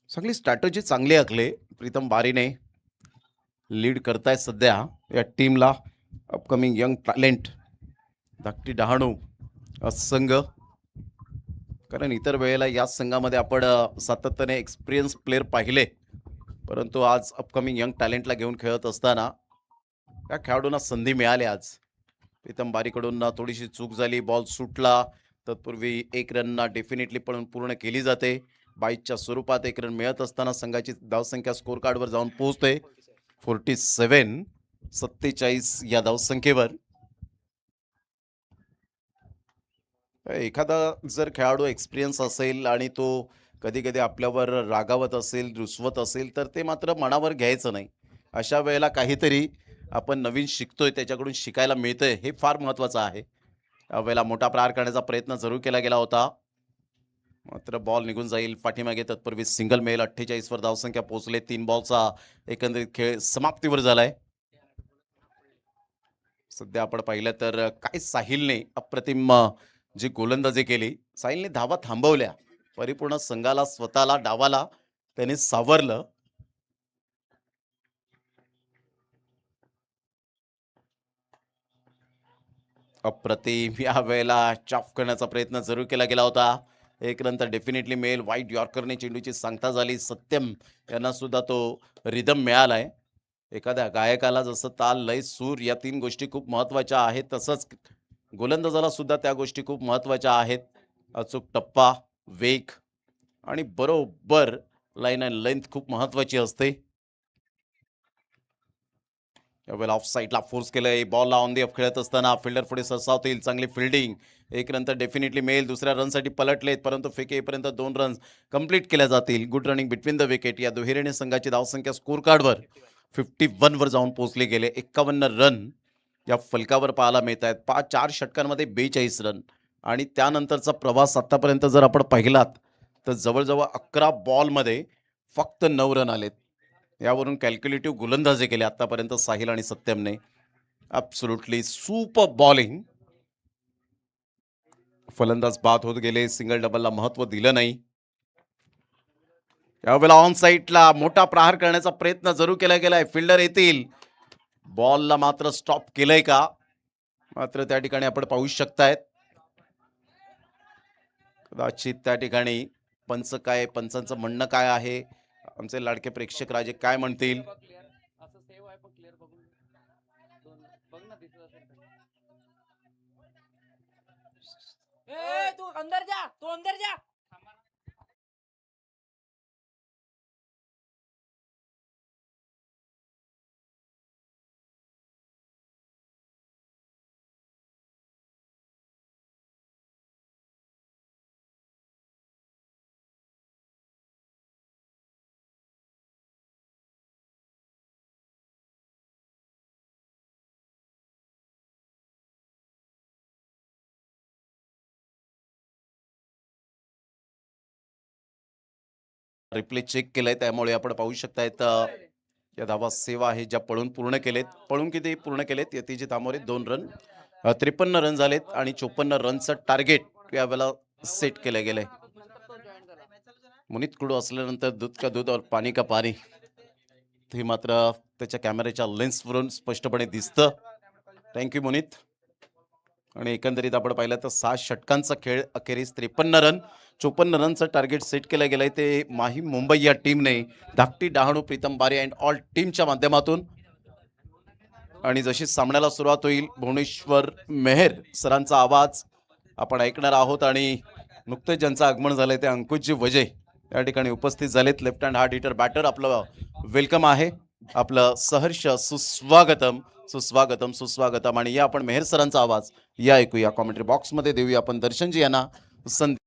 सगळी स्ट्रॅटेजी चांगली आखली प्रीतम बारीने. लीड करतायत सध्या या टीमला अपकमिंग यंग टॅलेंट धाकटी डहाणू संघ. कारण इतर वेळेला याच संघामध्ये आपण सातत्याने एक्सपिरियन्स प्लेअर पाहिले, परंतु आज अपकमिंग यंग टॅलेंटला घेऊन खेळत असताना या खेळाडूंना संधी मिळाली. आज प्रीतम बारीकडून थोडीशी चूक झाली, बॉल सुटला. तत्पूर्वी एक रन डेफिनेटली पण पूर्ण केली जाते. 22च्या स्वरूपात एक रन मिळत असताना संघाची धावसंख्या स्कोर कार्डवर जाऊन पोहोचते 47 या धावसंख्येवर. एखादा जर खेळाडू एक्सपिरियन्स असेल आणि तो कधी कधी आपल्यावर रागावत असेल, रुसवत असेल, तर ते मात्र मनावर घ्यायचं नाही. अशा वेळेला काहीतरी आपण नवीन शिकतोय, त्याच्याकडून शिकायला मिळतंय, हे फार महत्वाचं आहे. त्यावेळेला मोठा प्रहार करण्याचा प्रयत्न जरूर केला गेला होता, मात्र बॉल निघून जाईल पाठीमागे. तत्पूर्वी सिंगल मेल 48 वर धावसंख्या पोहोचले. 3 बॉलचा एकंदरीत खेळ समाप्तीवर झालाय. सध्या आपण पाहिलं तर काय साहिलने अप्रतिम जी गोलंदाजी केली. साहिलने धावा थांबवल्या, परिपूर्ण संघाला, स्वतःला, डावाला त्याने सावरलं. अप्रतिम. या वेळेला चाफ करण्याचा प्रयत्न जरूर केला गेला होता. एक रन तर डेफिनेटली मिळेल. वाईट यॉर्करने चेंडूची सांगता झाली. सत्यम यांना सुद्धा तो रिदम मिळालाय. एखाद्या गायकाला जसं ताल, लय, सूर या 3 गोष्टी खूप महत्त्वाच्या आहेत, तसंच गोलंदाजाला सुद्धा त्या गोष्टी खूप महत्त्वाच्या आहेत. अचूक टप्पा, वेग आणि बरोबर लाईन अँड लेंथ खूप महत्त्वाची असते. यावेळेला ऑफ साईडला फोर्स केलंय. बॉलला ऑन दी अप खेळत असताना फिल्डर पुढे सरसावतील. चांगली फिल्डिंग. एक रन तर डेफिनेटली मिळेल. दुसऱ्या रनसाठी पलटलेत, परंतु फेके येईपर्यंत 2 रन्स कंप्लीट केल्या जातील. Good running between the wicket. या दुहेरीने संघाची धावसंख्या स्कोर कार्डवर 51 वर जाऊन पोहोचले गेले. 51 रन या फलकावर पाहायला मिळत आहेत. 4 षटकांमध्ये 42 रन आणि त्यानंतरचा प्रवास आतापर्यंत जर आपण पाहिलात तर जवळजवळ 11 बॉलमध्ये फक्त 9 रन आलेत. यावरून कॅल्क्युलेटिव्ह गोलंदाजी केली आतापर्यंत साहिल आणि सत्यमने. Absolutely super bowling. फलंदाज बाद होत गेले. सिंगल डबलला महत्व दिलं नाही. यावेळेला ऑन साईडला मोठा प्रहार करण्याचा प्रयत्न जरूर केला गेलाय. फिल्डर येतील. बॉलला मात्र स्टॉप केलंय का? मात्र त्या ठिकाणी आपण पाहू शकतायत. कदाचित त्या ठिकाणी पंचांचं म्हणणं काय आहे, आमचे लाडके प्रेक्षक राजे काय म्हणतील. क्लिअर असं सेव्ह आहे, पण क्लिअर बघून बघ ना दिसत असेल तर. ए तू अंदर जा, तू अंदर जा. रिप्ले चेक केलंय, त्यामुळे आपण पाहू शकतायत या धावा सेवा आहे ज्या पळून पूर्ण केलेत. पळून किती पूर्ण केलेत? यतीजी तामोरे 2 रन. 53 रन झालेत आणि 54 रनचं टार्गेट यावेळेला सेट केलं गेलंय. नंतर तो जॉईन झाला. मुनीत कुडू असल्यानंतर दूध का दूध और पाणी का पाणी, ते मात्र त्याच्या कॅमेऱ्याच्या लेन्सवरून स्पष्टपणे दिसतं. थँक्यू मुनीत. आणि एकंदरीत आपण पाहिलं तर 6 षटकांचा खेळ, अखेरीस 53 रन, 54 रनचं टार्गेट सेट केलं गेलंय. ते माही मुंबई या टीमने धाकटी डहाणू, प्रीतम बारे अँड ऑल टीमच्या माध्यमातून. आणि जशी सामन्याला सुरुवात होईल, भुवनेश्वर मेहर सरांचा आवाज आपण ऐकणार आहोत. आणि नुकतेच ज्यांचं आगमन झालंय ते अंकुशजी वजे या ठिकाणी उपस्थित झालेत. Left hand hard hitter batter आपलं वेलकम आहे. आपलं सहर्ष सुस्वागतम, सुस्वागतम, सुस्वागतम. आणि या आपण मेहर सरांचा आवाज या ऐकूया. कॉमेंट्री बॉक्समध्ये देऊया आपण दर्शनजी यांना संधी.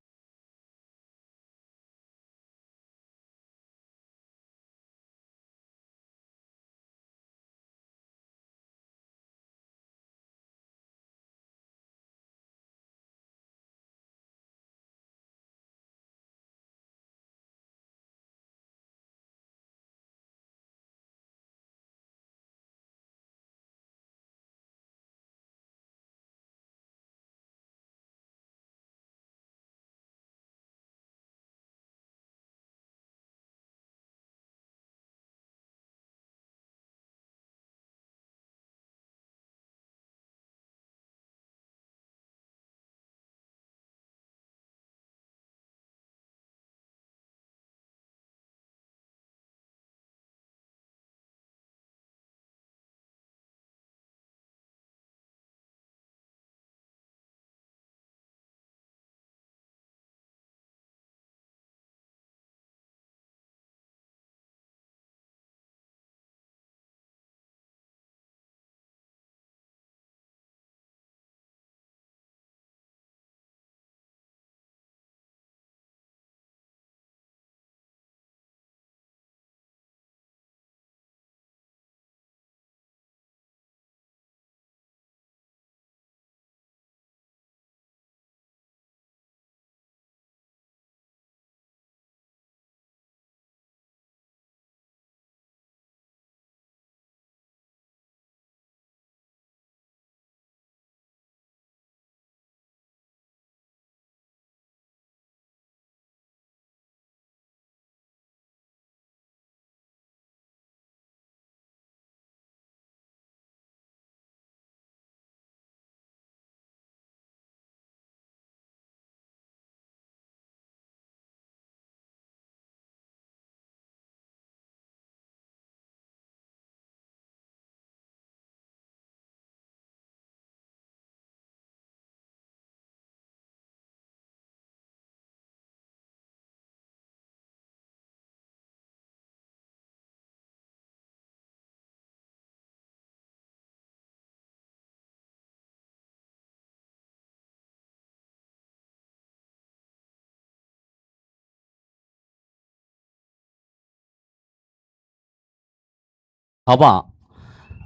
धावा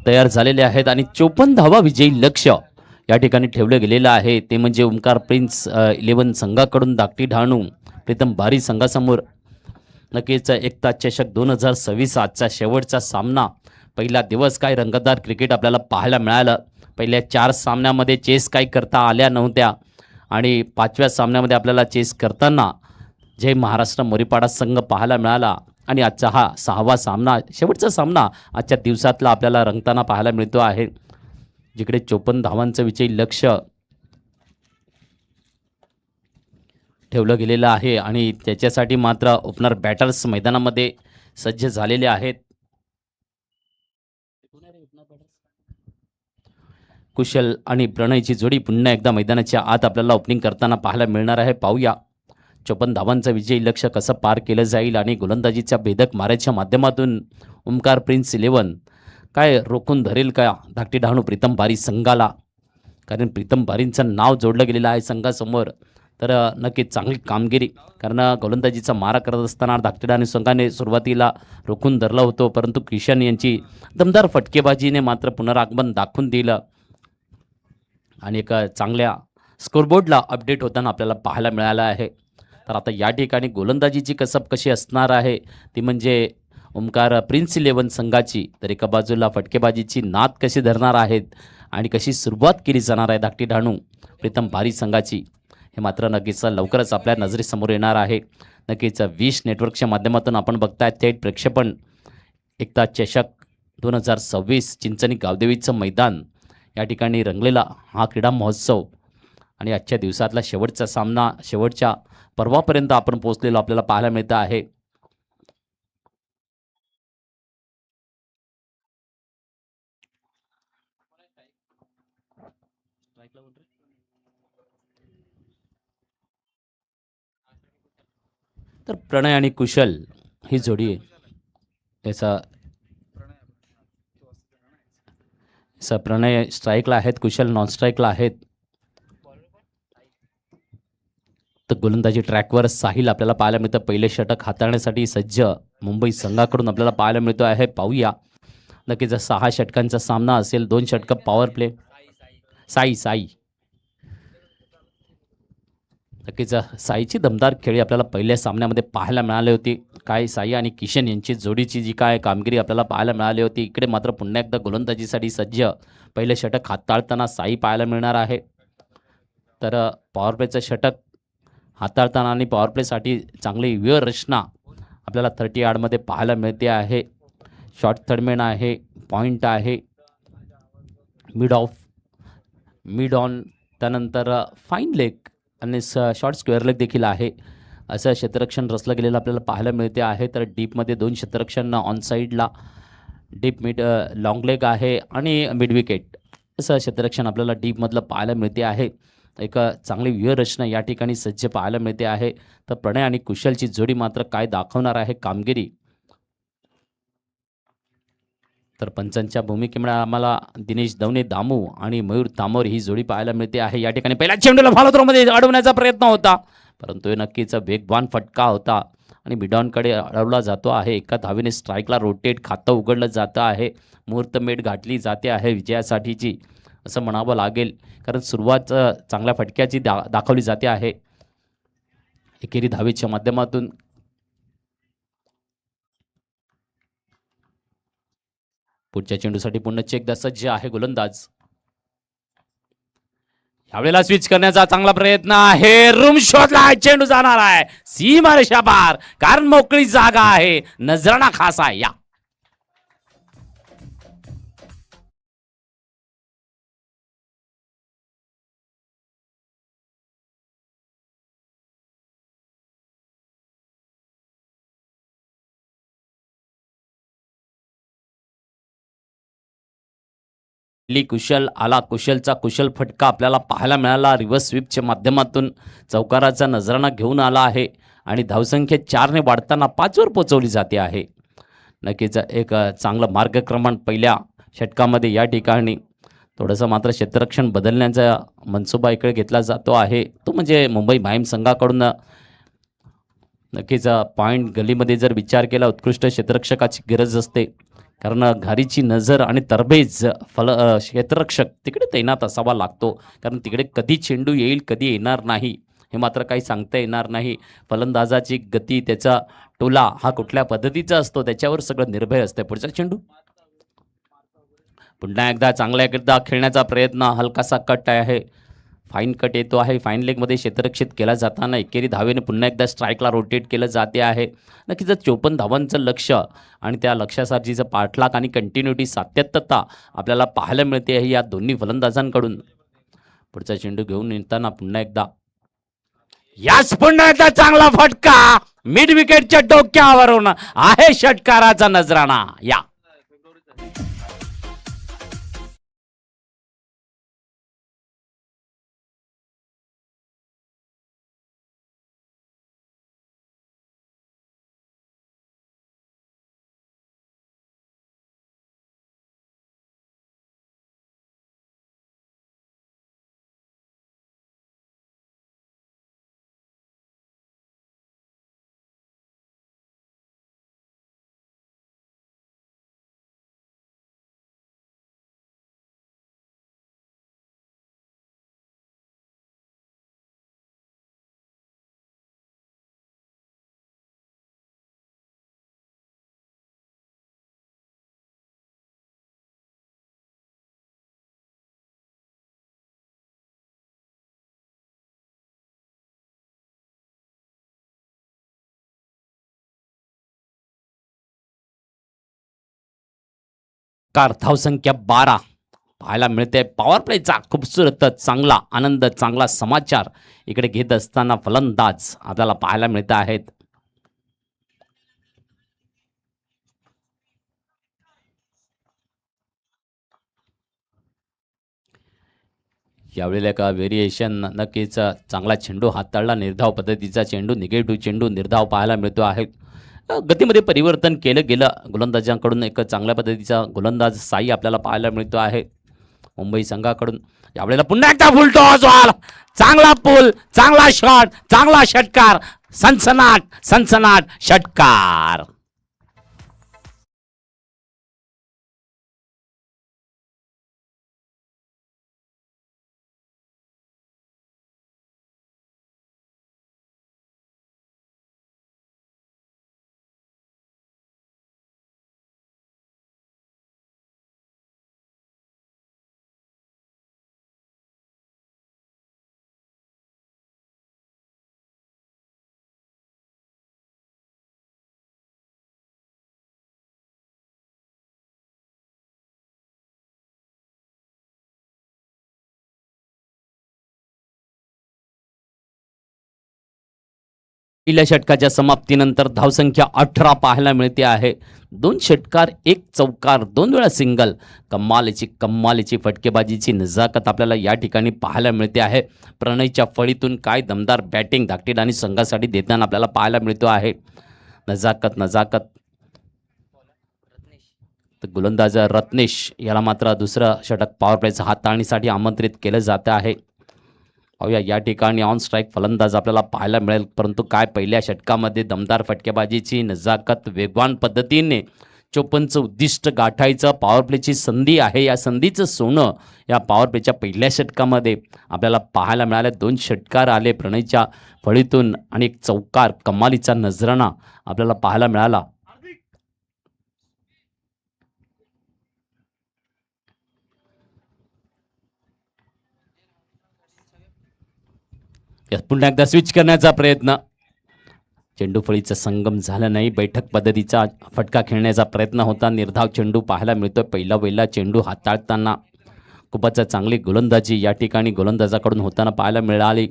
तयार झालेले आहेत आणि 54 धावा विजयी लक्ष्य या ठिकाणी ठेवलं गेलेलं आहे. ते म्हणजे ओमकार प्रिन्स 11 संघाकडून धाकटी डहाणू प्रीतम बारी संघासमोर. नक्कीच एकता चषक 2026 आजचा शेवटचा सामना. पहिला दिवस काय रंगतदार क्रिकेट आपल्याला पाहायला मिळालं. पहिल्या 4 सामन्यामध्ये चेस काही करता आल्या नव्हत्या आणि 5व्या सामन्यामध्ये आपल्याला चेस करताना जय महाराष्ट्र मोरीपाडा संघ पाहायला मिळाला आणि आजचा हा 6वा सामना, शेवटचा सामना आजच्या दिवसातला आपल्याला रंगताना पाहायला मिळतो आहे, जिकडे 54 धावांचं विजयी लक्ष्य ठेवलं गेलेलं आहे आणि त्याच्यासाठी मात्र ओपनर बॅटर्स मैदानामध्ये सज्ज झालेले आहेत. कुशल आणि प्रणयची जोडी पुन्हा एकदा मैदानाच्या आत आपल्याला ओपनिंग करताना पाहायला मिळणार आहे. पाहूया 54 धावांचं विजयी लक्ष्य कसं पार केलं जाईल आणि गोलंदाजीच्या भेदक माऱ्याच्या माध्यमातून ओमकार प्रिन्स 11 काय रोखून धरेल का धाकटी डहाणू प्रीतम बारी संघाला. कारण प्रीतम बारींचं नाव जोडलं गेलेलं आहे संघासमोर. तर नक्कीच चांगली कामगिरी, कारण गोलंदाजीचा मारा करत असताना धाकटी डहाणू संघाने सुरुवातीला रोखून धरलं होतं, परंतु किशन यांची दमदार फटकेबाजीने मात्र पुनरागमन दाखवून दिलं आणि एक चांगल्या स्कोरबोर्डला अपडेट होताना आपल्याला पाहायला मिळालं आहे. तर आता या ठिकाणी गोलंदाजीची कसब कशी असणार आहे ती म्हणजे ओमकार प्रिन्स 11 संघाची. तर एका बाजूला फटकेबाजीची नाद कशी धरणार आहेत आणि कशी सुरुवात केली जाणार आहे धाकटी डहाणू प्रीतम बारी संघाची, हे मात्र नक्कीच लवकरच आपल्या नजरेसमोर येणार आहे. नक्कीच 20 नेटवर्कच्या माध्यमातून आपण बघताय थेट प्रक्षेपण एकता चषक 2026 चिंचणी गावदेवीचं मैदान या ठिकाणी रंगलेला हा क्रीडा महोत्सव आणि आजच्या दिवसातला शेवटचा सामना, शेवटच्या पर्वापर्यंत आपण पोहोचलेलो आपल्याला पाहायला मिळतं आहे. तर प्रणय आणि कुशल ही जोडी आहे. याचा प्रणय स्ट्राईकला आहेत, कुशल नॉन स्ट्राईकला आहेत. तर गोलंदाजी ट्रॅकवर साहिल आपल्याला पाहायला मिळतं. पहिले षटक हाताळण्यासाठी सज्ज मुंबई संघाकडून आपल्याला पाहायला मिळतो आहे. पाहूया नक्कीच 6 षटकांचा सामना असेल. 2 षटकं पॉवर प्ले. साई नक्कीच साईची दमदार खेळी आपल्याला पहिल्या सामन्यामध्ये पाहायला मिळाली होती. काय साई आणि किशन यांची जोडीची जी काय कामगिरी आपल्याला पाहायला मिळाली होती, इकडे मात्र पुन्हा एकदा गोलंदाजीसाठी सज्ज पहिले षटक हाताळताना साई पाहायला मिळणार आहे. तर पॉवर प्लेचं षटक हाताळताना आणि पॉवर प्लेसाठी चांगली व्यूहरचना आपल्याला 30 यार्डमध्ये पाहायला मिळते आहे. शॉर्ट थर्डमॅन आहे, पॉईंट आहे, मिड ऑन, त्यानंतर फाईन लेग आणि शॉर्ट स्क्वेअर लेग देखील आहे. असं क्षेत्ररक्षण रचलं गेलेलं आपल्याला पाहायला मिळते आहे. तर डीपमध्ये 2 क्षेत्ररक्षण ऑन साईडला, डीप मिड लॉंग लेग आहे आणि मिड विकेट असं क्षेत्ररक्षण आपल्याला डीपमधलं पाहायला मिळते आहे. एक चांगली व्यूहरचना या ठिकाणी सज्ज पाहायला मिळते आहे. तर प्रणय आणि कुशलची जोडी मात्र काय दाखवणार आहे कामगिरी. तर पंचांच्या भूमिकेमुळे आम्हाला दिनेश दवणे दामू आणि मयूर तामोर ही जोडी पाहायला मिळते आहे. या ठिकाणी पहिल्या चेंडूला फॉलोथ्रोमध्ये अडवण्याचा प्रयत्न होता, परंतु हे नक्कीच वेगवान फटका होता आणि मिडॉनकडे अडवला जातो आहे. एका धावेने स्ट्राईकला रोटेट खातं उघडलं जातं आहे. मुहूर्तमेढ गाठली जाते आहे विजयासाठीची असं म्हणावं लागेल, कारण सुरुवात चांगल्या फटक्याची दाखवली जाते आहे. एकेरी धावेच्या माध्यमातून पुढच्या चेंडूसाठी पुन्हा एकदा सज्ज आहे गोलंदाज. यावेळेला स्विच करण्याचा चांगला प्रयत्न आहे. रूम शॉटला चेंडू जाणार आहे सीमारेषा पार, कारण मोकळी जागा आहे. नजराणा खास आहे. या कुशल आला. कुशलचा कुशल फटका आपल्याला पाहायला मिळाला. रिव्हर्स स्वीपच्या माध्यमातून चौकाराचा नजराणा घेऊन आला आहे आणि धावसंख्या 4ने वाढताना 5 वर पोहोचवली जाते आहे. नक्कीच एक चांगलं मार्गक्रमण पहिल्या षटकामध्ये या ठिकाणी. थोडंसं मात्र क्षेत्ररक्षण बदलण्याचा मनसुबा इकडे घेतला जातो आहे, तो म्हणजे मुंबई भाईम संघाकडून. नक्कीच पॉईंट गलीमध्ये जर विचार केला उत्कृष्ट क्षेत्ररक्षकाची गरज असते, कारण घारीची नजर आणि तरबेज क्षेत्ररक्षक तिकडे तैनात असावा लागतो, कारण तिकडे कधी चेंडू येईल कधी येणार नाही हे मात्र काही सांगता येणार नाही. फलंदाजाची गती, त्याचा टोला हा कुठल्या पद्धतीचा असतो त्याच्यावर सगळं निर्भय असते. पुढचा चेंडू पुन्हा एकदा चांगल्या खेळण्याचा प्रयत्न, हलकासा कट आहे, फाईन कट येतो आहे, फाईन लेगमध्ये क्षेत्ररक्षित केला जाताना एकेरी धावेने पुन्हा एकदा स्ट्राईकला रोटेट केलं जाते आहे. नक्कीच 54 धावांचं लक्ष आणि त्या लक्ष्यासाठीचं पाठलाग आणि कंटिन्युटी, सातत्यता आपल्याला पाहायला मिळते आहे या दोन्ही फलंदाजांकडून. पुढचा चेंडू घेऊन येताना पुन्हा एकदा चांगला फटका, मिड विकेटच्या डोक्यावरून आहे षटकाराचा नजराणा. या धावसंख्या 12 पाहायला मिळते. पॉवर प्लेचा खूपसूरत चांगला आनंद, चांगला समाचार इकडे घेत असताना फलंदाज आपल्याला पाहायला मिळत आहेत. यावेळेला एका व्हेरिएशन, नक्कीच चांगला चेंडू हाताळला, निर्धाव पद्धतीचा चेंडू, निगेटिव्ह चेंडू, निर्धाव पाहायला मिळतो आहे. गतीमध्ये परिवर्तन केलं गेलं, गोलंदाजांकडून एक चांगल्या पद्धतीचा गोलंदाज साई आपल्याला पाहायला मिळतो आहे मुंबई संघाकडून. यावेळेला पुन्हा एकदा फुल टॉस, चांगला पूल, चांगला शॉट, चांगला षटकार, सनसनाट सनसनाट षटकार. पहिल्या षटकाच्या समाप्तीनंतर धावसंख्या 18 पाहायला मिळते आहे. 2 षटकार, 1 चौकार, 2 वेळा सिंगल. कम्मालीची फटकेबाजीची नजाकत आपल्याला या ठिकाणी पाहायला मिळते आहे. प्रणयच्या फळीतून काय दमदार बॅटिंग धाकटीदानी संघासाठी देताना आपल्याला पाहायला मिळतो आहे. नजाकत तर गोलंदाज रत्नेश याला मात्र दुसरं षटक पॉवर प्लेचा हाताळणीसाठी आमंत्रित केलं जातं आहे. पाहूया या ठिकाणी ऑन स्ट्राईक फलंदाज आपल्याला पाहायला मिळेल, परंतु काय पहिल्या षटकामध्ये दमदार फटकेबाजीची नजाकत, वेगवान पद्धतीने 54चं उद्दिष्ट गाठायचं पॉवर प्लेची संधी आहे. या संधीचं सोनं या पॉवर प्लेच्या पहिल्या षटकामध्ये आपल्याला पाहायला मिळाले. 2 षटकार आले प्रणयच्या फळीतून आणि 1 चौकार, कमालीचा नजराणा आपल्याला पाहायला मिळाला. पुन्हा एकदा स्विच करण्याचा प्रयत्न, चेंडू फळीचा संगम झाला नाही. बैठक पद्धतीचा फटका खेळण्याचा प्रयत्न होता. निर्धाव चेंडू पाहायला मिळतोय. पहिला चेंडू हाताळताना खूपच चांगली गोलंदाजी या ठिकाणी गोलंदाजाकडून होताना पाहायला मिळाली.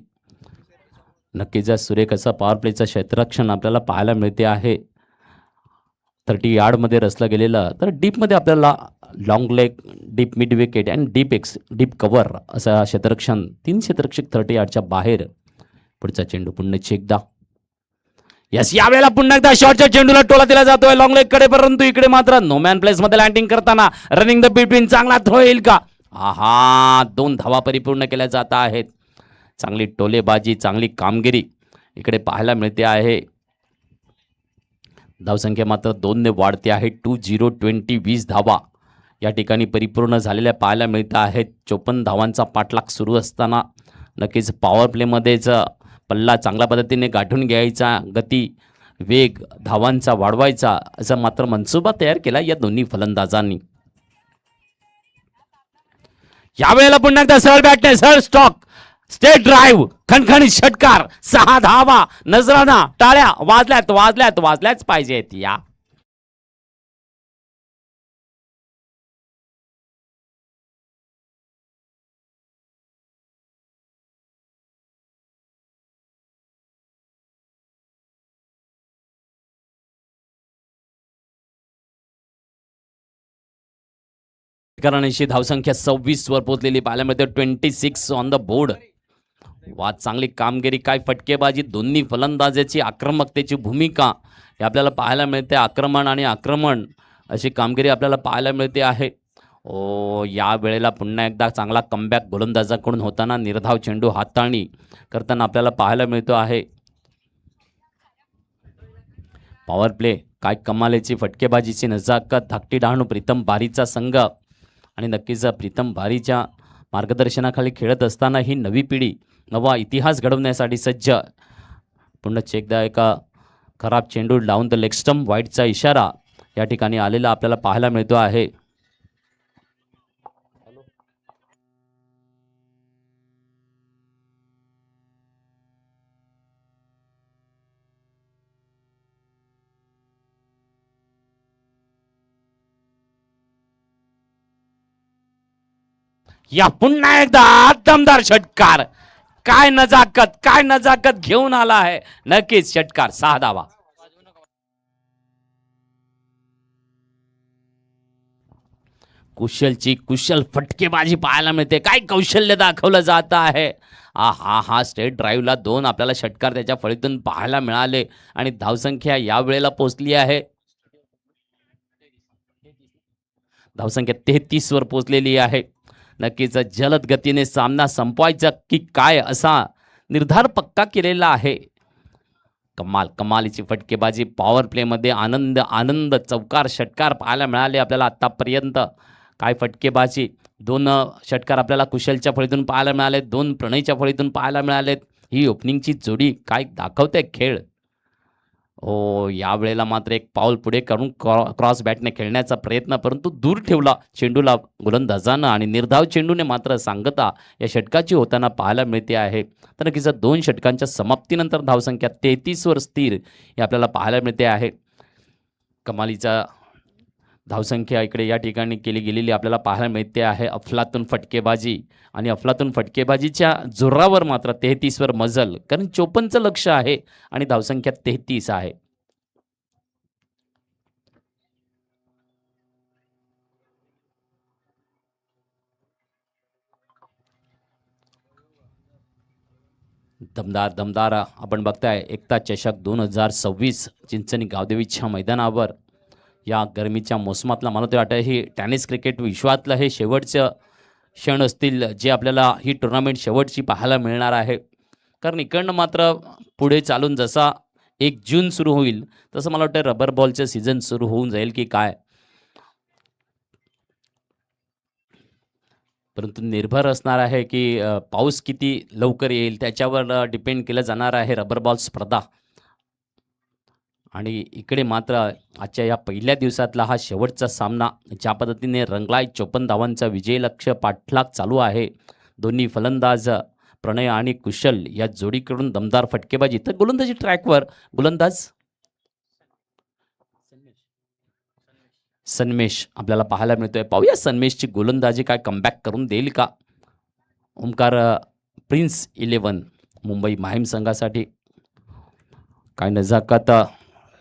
नक्कीच सुरेख असं पॉवर प्लेचं क्षेत्ररक्षण आपल्याला पाहायला मिळते आहे. 30 यार्डमध्ये रचलं गेलेलं, तर डीपमध्ये आपल्याला long leg, deep mid wicket आणि डीप कव्हर असं क्षेत्ररक्षण. 3 क्षेत्ररक्षक 30 यार्डच्या बाहेर. पुढचा चेंडू पुन्हा एकदा, यस, यावेळेला पुन्हा एकदा शॉटच्या चेंडूला टोला दिला जातोय लॉंग लेग कडे, परंतु इकडे मात्र नो मॅन प्लेस मध्ये लँडिंग करताना रनिंग द बिटवीन चांगला थ्रो येईल का? आहा, 2 धावा परिपूर्ण केल्या जात आहेत. चांगली टोलेबाजी, चांगली कामगिरी इकडे पाहायला मिळते आहे. धावसंख्या मात्र 2ने वाढते आहे. 20 धावा या ठिकाणी परिपूर्ण झालेल्या पाहायला मिळत आहेत. 54 धावांचा पाठलाग सुरू असताना नक्कीच पॉवर प्लेमध्येच पल्ला चांगल्या पद्धतीने गाठून घ्यायचा, गती वेग धावांचा वाढवायचा असा मात्र मनसुबा तयार केला या दोन्ही फलंदाजांनी. यावेळेला पुन्हा एकदा सरळ बॅटने सरळ स्टॉक स्टेट ड्राईव्ह खणखणीत षटकार 6 धावा. नजराना टाळ्या वाजल्याच पाहिजेत या. करांशी धावसंख्या 26 वर पोहोचलेली पाहायला मिळते. 26 ऑन द बोर्ड. वा चांगली कामगिरी, काय फटकेबाजी, दोन्ही फलंदाजाची आक्रमकतेची भूमिका हे आपल्याला पाहायला मिळते. आक्रमण अशी कामगिरी आपल्याला पाहायला मिळते आहे. या वेळेला पुन्हा एकदा चांगला कमबॅक गोलंदाजाकडून होताना निर्धाव चेंडू हाताळणी करताना आपल्याला पाहायला मिळतो आहे. पॉवर प्ले काय कमालीची फटकेबाजीची नजाकत, धाकटी डहाणू प्रीतम बारीचा संघ आणि नक्कीच प्रीतम बारीच्या मार्गदर्शनाखाली खेळत असताना ही नवी पिढी नवा इतिहास घडवण्यासाठी सज्ज. पुन्हा एकदा एका खराब चेंडू लावून द लेग स्टंप वाईटचा इशारा या ठिकाणी आलेला आपल्याला पाहायला मिळतो आहे. या पुन्हा एकदा दमदार षटकार, काय नजाकत घेऊन आला आहे. नक्कीच षटकार 6 धावा. कुशल फटकेबाजी पाहायला मिळते. काय कौशल्य दाखवलं जात आहे. हा स्टेट ड्राईव्हला 2 आपल्याला षटकार त्याच्या फळीतून पाहायला मिळाले आणि धावसंख्या या वेळेला पोहोचली आहे. धावसंख्या 33 वर पोहोचलेली आहे. नक्कीच जलद गतीने सामना संपवायचा की काय असा निर्धार पक्का केलेला आहे. कमालीची फटकेबाजी, पॉवर प्लेमध्ये आनंद चौकार षटकार पाहायला मिळाले आपल्याला आतापर्यंत. काय फटकेबाजी, 2 षटकार आपल्याला कुशलच्या फळीतून पाहायला मिळाले, 2 प्रणयच्या फळीतून पाहायला मिळालेत. ही ओपनिंगची जोडी काय दाखवते खेळ. यावेळेला मात्र एक पाऊल पुढे करून क्रॉस बॅटने खेळण्याचा प्रयत्न, परंतु दूर ठेवला चेंडूला गोलंदाजानं आणि निर्धाव चेंडूने मात्र सांगता या षटकाची होताना पाहायला मिळते आहे. तर नक्कीच 2 षटकांच्या समाप्तीनंतर धावसंख्या 33 वर स्थिर हे आपल्याला पाहायला मिळते आहे. कमालीचा धावसंख्या इकडे या ठिकाणी केली गेलेली आपल्याला पाहायला मिळते आहे. अफलातून फटकेबाजी आणि अफलातून फटकेबाजीच्या जोरावर मात्र 33 वर मजल, कारण 54चं लक्ष आहे आणि धावसंख्या 33 आहे. दमदार आपण बघताय एकता चषक 2026 चिंचणी गावदेवीच्या मैदानावर या गरमीच्या मोसमातला मला वाटतं ही टेनिस क्रिकेट विश्वातलं हे शेवटचं क्षण असतील जे आपल्याला ही टुर्नामेंट शेवटची पाहायला मिळणार आहे. कारण इकडनं मात्र पुढे चालून जसा 1 जून सुरू होईल तसं मला वाटतं रबर बॉलचं सीझन सुरू होऊन जाईल की काय. परंतु निर्भर असणार आहे की पाऊस किती लवकर येईल त्याच्यावर डिपेंड केलं जाणार आहे रबर बॉल स्पर्धा. आणि इकडे मात्र आजच्या या पहिल्या दिवसातला हा शेवटचा सामना ज्या पद्धतीने रंगलाय, 54 धावांचा विजय लक्ष्य पाठलाग चालू आहे. दोन्ही फलंदाज प्रणय आणि कुशल या जोडीकडून दमदार फटकेबाजी. तर गोलंदाजी ट्रॅकवर गोलंदाज सन्मेश आपल्याला पाहायला मिळतोय. पाहूया सन्मेशची गोलंदाजी काय कमबॅक करून देईल का. ओमकार प्रिन्स 11 मुंबई माहीम संघासाठी. काय नजाकत,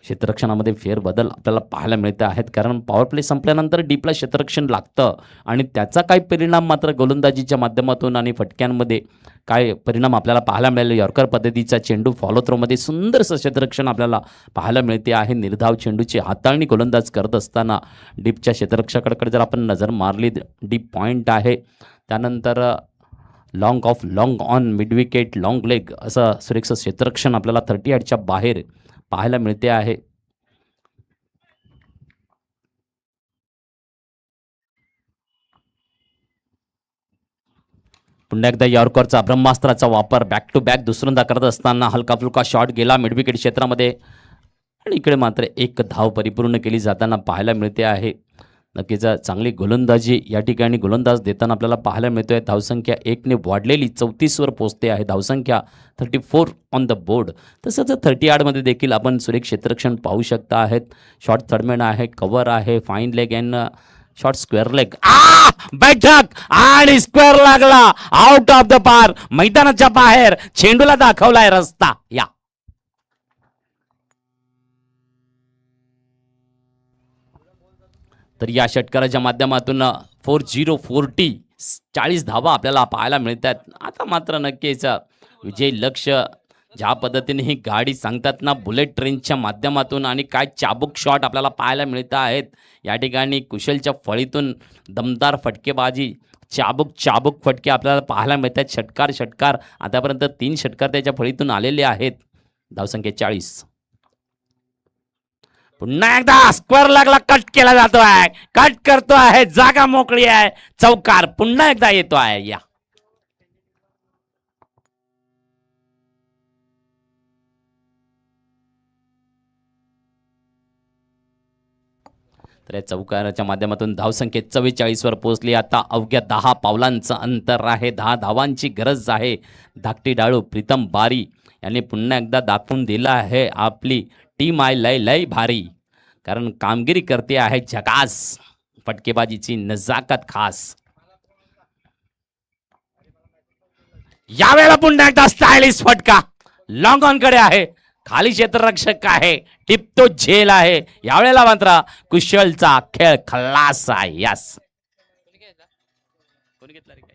क्षेत्ररक्षणामध्ये फेरबदल आपल्याला पाहायला मिळते आहेत, कारण पॉवर प्ले संपल्यानंतर डीपला क्षेत्ररक्षण लागतं आणि त्याचा काय परिणाम मात्र गोलंदाजीच्या माध्यमातून आणि फटक्यांमध्ये काय परिणाम आपल्याला पाहायला मिळाले. यॉर्कर पद्धतीचा चेंडू फॉलो थ्रोमध्ये सुंदरसं क्षेत्ररक्षण आपल्याला पाहायला मिळते आहे. निर्धाव चेंडूची हाताळणी गोलंदाज करत असताना डीपच्या क्षेत्ररक्षकाकडे जर आपण नजर मारली, डीप पॉईंट आहे, त्यानंतर long of long on mid wicket long leg असं सुरेख क्षेत्ररक्षण आपल्याला 38च्या बाहेर पाहायला मिळते आहे. पुन्हा एकदा यॉर्करचा ब्रह्मास्त्राचा वापर बॅक टू बॅक दुसऱ्यांदा करत असताना हलका फुलका शॉट गेला मिड विकेट क्षेत्रामध्ये आणि इकडे मात्र एक धाव परिपूर्ण केली जाताना पाहायला मिळते आहे. नक्कीच चांगली गोलंदाजी या ठिकाणी गोलंदाज देताना आपल्याला पाहायला मिळतोय. धावसंख्या 1ने वाढलेली 34वर पोहोचते आहे. धावसंख्या 34 ऑन द बोर्ड. तसंच 30 मध्ये देखील आपण सुरेख क्षेत्ररक्षण पाहू शकता आहेत. शॉर्ट थर्डमॅन आहे, कव्हर आहे, fine leg and short square leg. बैठक आणि स्क्वेअर लागला आउट ऑफ द पार. मैदानाच्या बाहेर चेंडूला दाखवलाय रस्ता. या तर या षटकाराच्या माध्यमातून 4040 40 धावा आपल्याला पाहायला मिळतात. आता मात्र नक्कीच विजय लक्ष ज्या पद्धतीने ही गाडी सांगतात ना बुलेट ट्रेनच्या माध्यमातून आणि काय चाबूक शॉट आपल्याला पाहायला मिळत आहेत. या ठिकाणी कुशलच्या फळीतून दमदार फटकेबाजी चाबूक फटके आपल्याला पाहायला मिळतात. षटकार आतापर्यंत 3 षटकार त्याच्या फळीतून आलेले आहेत. धावसंख्या 40. पुन्हा एकदा स्क्वेअर लागला कट केला जातोय. कट करतो आहे, जागा मोकळी आहे. चौकार पुन्हा एकदा येतो आहे. या तर या चौकाराच्या माध्यमातून धावसंख्येत 44वर पोहोचली. आता अवघ्या 10 पावलांचं अंतर आहे. 10 धावांची गरज आहे. धाकटी डाळू प्रीतम बारी यांनी पुन्हा एकदा दाखवून दिला आहे आपली टीम आहे लय भारी. कारण कामगिरी करते आहे झकास. फटकेबाजीची नजाकत खास. यावेळेला पुन्हा एकदा स्टायलिश फटका लॉंग ऑन कडे आहे. खाली क्षेत्ररक्षक आहे, टिपतो झेल आहे. यावेळेला मात्र कुशलचा खेळ खल्लास आहे. यास कोणी घेतला रे काय?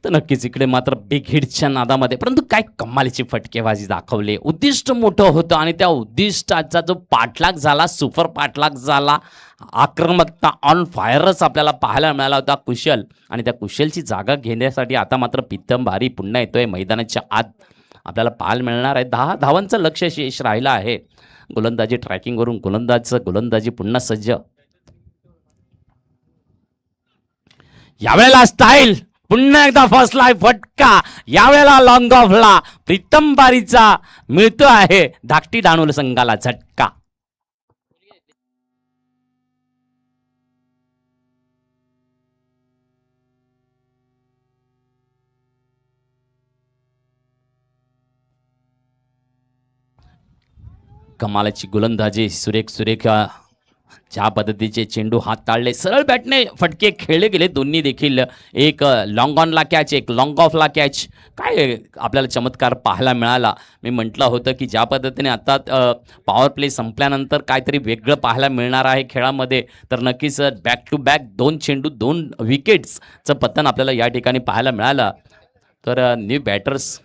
तर नक्कीच इकडे मात्र बिग हिटच्या नादामध्ये परंतु काय कमालीची फटकेबाजी दाखवली. उद्दिष्ट मोठं होतं आणि त्या उद्दिष्टाचा जो पाठलाग झाला, सुपर पाठलाग झाला. आक्रमकता ऑन फायरच आपल्याला पाहायला मिळाला होता कुशल. आणि त्या कुशलची जागा घेण्यासाठी आता मात्र प्रीतम बारी पुन्हा येतोय मैदानाच्या आत. आपल्याला पाहायला मिळणार आहे. 10 धावांचं लक्ष शेष राहिलं आहे. गोलंदाजी ट्रॅकिंगवरून गोलंदाजी पुन्हा सज्ज. यावेळेला स्टाईल पुन्हा एकदा फसलाय फटका. यावेळेला लॉंग ऑफला प्रीतम बारीचा मिळतो आहे धाकटी डाणूल संघाला झटका. कमालाची गोलंदाजी सुरेख ज्या पद्धतीचे चेंडू हाताळले, सरळ बॅटने फटके खेळले गेले दोन्ही देखील. एक लॉंग ऑनला कॅच, एक लॉंग ऑफला कॅच. काय आपल्याला चमत्कार पाहायला मिळाला. मी म्हटलं होतं की ज्या पद्धतीने आता पॉवर प्ले संपल्यानंतर काहीतरी वेगळं पाहायला मिळणार आहे खेळामध्ये. तर नक्कीच बॅक टू बॅक 2 चेंडू 2 विकेट्सचं पतन आपल्याला या ठिकाणी पाहायला मिळालं. तर न्यू बॅटर्स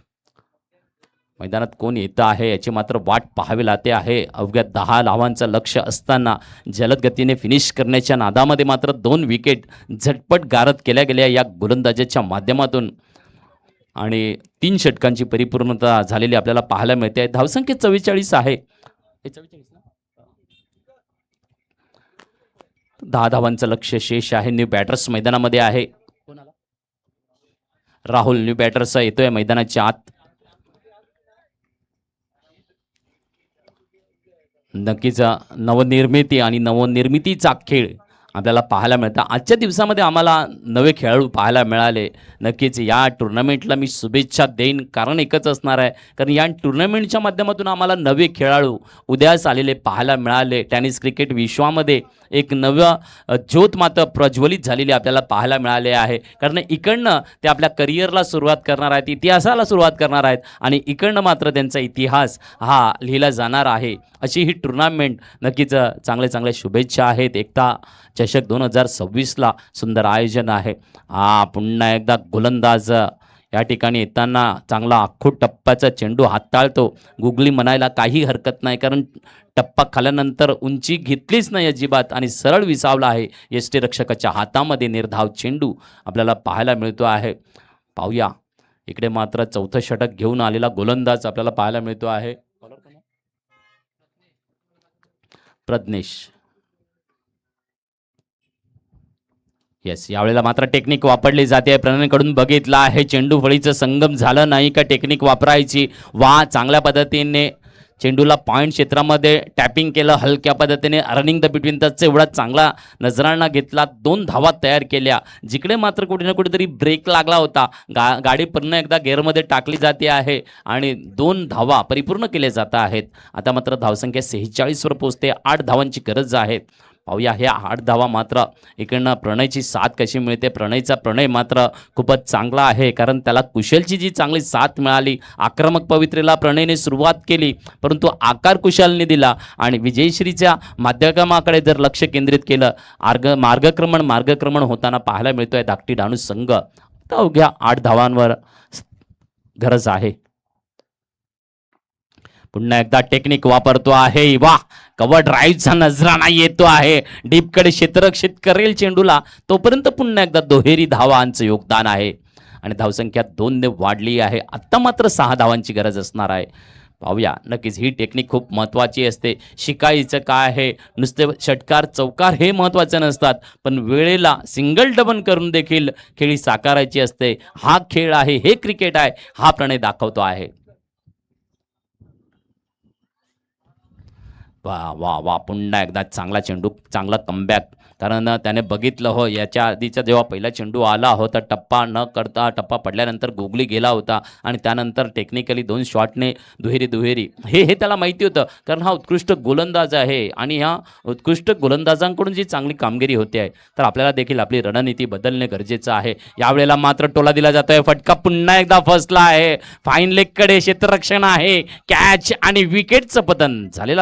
मैदानात कोण येतं आहे याची मात्र वाट पाहावी लागते आहे. अवघ्या 10 धावांचं लक्ष असताना जलद गतीने फिनिश करण्याच्या नादामध्ये मात्र 2 विकेट झटपट गारद केल्या गेल्या या गोलंदाजीच्या माध्यमातून. आणि 3 षटकांची परिपूर्णता झालेली आपल्याला पाहायला मिळते आहे. धावसंख्या 44 आहे. 10 धावांचं लक्ष शेष आहे. न्यू बॅटर्स मैदानामध्ये आहे. राहुल न्यू बॅटर्स येतोय मैदानाच्या आत. नक्कीच नवनिर्मिती आणि नवनिर्मितीचा खेळ आपल्याला पाहायला मिळतं. आजच्या दिवसामध्ये आम्हाला नवे खेळाडू पाहायला मिळाले. नक्कीच या टुर्नामेंटला मी शुभेच्छा देईन. कारण एकच असणार आहे, कारण या टुर्नामेंटच्या माध्यमातून आम्हाला नवे खेळाडू उदयास आलेले पाहायला मिळाले. टेनिस क्रिकेट विश्वामध्ये एक नवं ज्योत मात्र प्रज्वलित झालेली आपल्याला पाहायला मिळाले आहे. कारण इकडनं ते आपल्या करिअरला सुरुवात करणार आहेत, इतिहासाला सुरुवात करणार आहेत आणि इकडनं मात्र त्यांचा इतिहास हा लिहिला जाणार आहे. अशी ही टुर्नामेंट नक्कीच चांगले शुभेच्छा आहेत. एकता चषक 2026ला सुंदर आयोजन आहे. पुन्हा एकदा गोलंदाज या ठिकाणी येताना चांगला आखूड टप्प्याचा चेंडू हाताळतो. गुगली म्हणायला काही हरकत नाही, कारण टप्पा खाल्यानंतर उंची घेतलीच नाही अजिबात आणि सरळ विसावला आहे यष्टीरक्षकाच्या हातामध्ये. निर्धाव चेंडू आपल्याला पाहायला मिळतो आहे. पाहूया इकडे मात्र चौथं षटक घेऊन आलेला गोलंदाज आपल्याला पाहायला मिळतो आहे. प्रज्ञेश. येस, यावेळेला मात्र टेक्निक वापरली जाते. प्रणयकडून बघितलं आहे चेंडू फळीचं संगम झालं नाही का टेक्निक वापरायची. चांगल्या पद्धतीने चेंडूला पॉईंट क्षेत्रामध्ये टॅपिंग केलं, हलक्या पद्धतीने रनिंग द बिटवीन टचचा एवढा चांगला नजराणा घेतला, 2 धावा तयार केल्या. जिकडे मात्र कुठे ना कुठेतरी ब्रेक लागला होता, गाडी पुन्हा एकदा गेअरमध्ये टाकली जाते आहे आणि 2 धावा परिपूर्ण केल्या जात आहेत. आता मात्र धावसंख्या 46वर पोहोचते. 8 धावांची गरज आहे. पाहूया ह्या 8 धावा मात्र इकडनं प्रणयची साथ कशी मिळते. प्रणय मात्र खूपच चांगला आहे, कारण त्याला कुशलची जी चांगली साथ मिळाली. आक्रमक पवित्रेला प्रणयने सुरुवात केली, परंतु आकार कुशलने दिला आणि विजयश्रीच्या माध्यमाकडे जर लक्ष केंद्रित केलं, मार्गक्रमण होताना पाहायला मिळतोय धाकटी डहाणू संघ. तर अवघ्या 8 धावांवर गरज आहे. पुन्हा एकदा टेक्निक वापरतो आहे. कव्हर ड्राईव्हचा नजराणा येतो आहे. डीपकडे क्षेत्ररक्षित करेल चेंडूला, तोपर्यंत पुन्हा एकदा दुहेरी धावांचं योगदान आहे आणि धावसंख्या 2 ने वाढली आहे. आत्ता मात्र 6 धावांची गरज असणार आहे. पाहूया, नक्कीच ही टेक्निक खूप महत्त्वाची असते. शिकायचं काय आहे, नुसते षटकार चौकार हे महत्त्वाचे नसतात, पण वेळेला सिंगल डबल करून देखील खेळी साकारायची असते. हा खेळ आहे, हे क्रिकेट आहे, हा प्रणय दाखवतो आहे. वा पुन्हा एकदा चांगला चेंडू, चांगला कमबॅक. कारण त्याने बघितलं हो, याच्या आधीचा जेव्हा पहिला चेंडू आला होता, टप्पा पडल्यानंतर गुगली गेला होता आणि त्यानंतर टेक्निकली 2 शॉटने दुहेरी हे त्याला माहिती होतं, कारण हा उत्कृष्ट गोलंदाज आहे आणि ह्या उत्कृष्ट गोलंदाजांकडून जी चांगली कामगिरी होते आहे, तर आपल्याला देखील आपली रणनीती बदलणे गरजेचं आहे. यावेळेला मात्र टोला दिला जातोय. फटका पुन्हा एकदा फसला आहे. फाईन लेगकडे क्षेत्ररक्षण आहे. कॅच आणि विकेटचं पतन झालेलं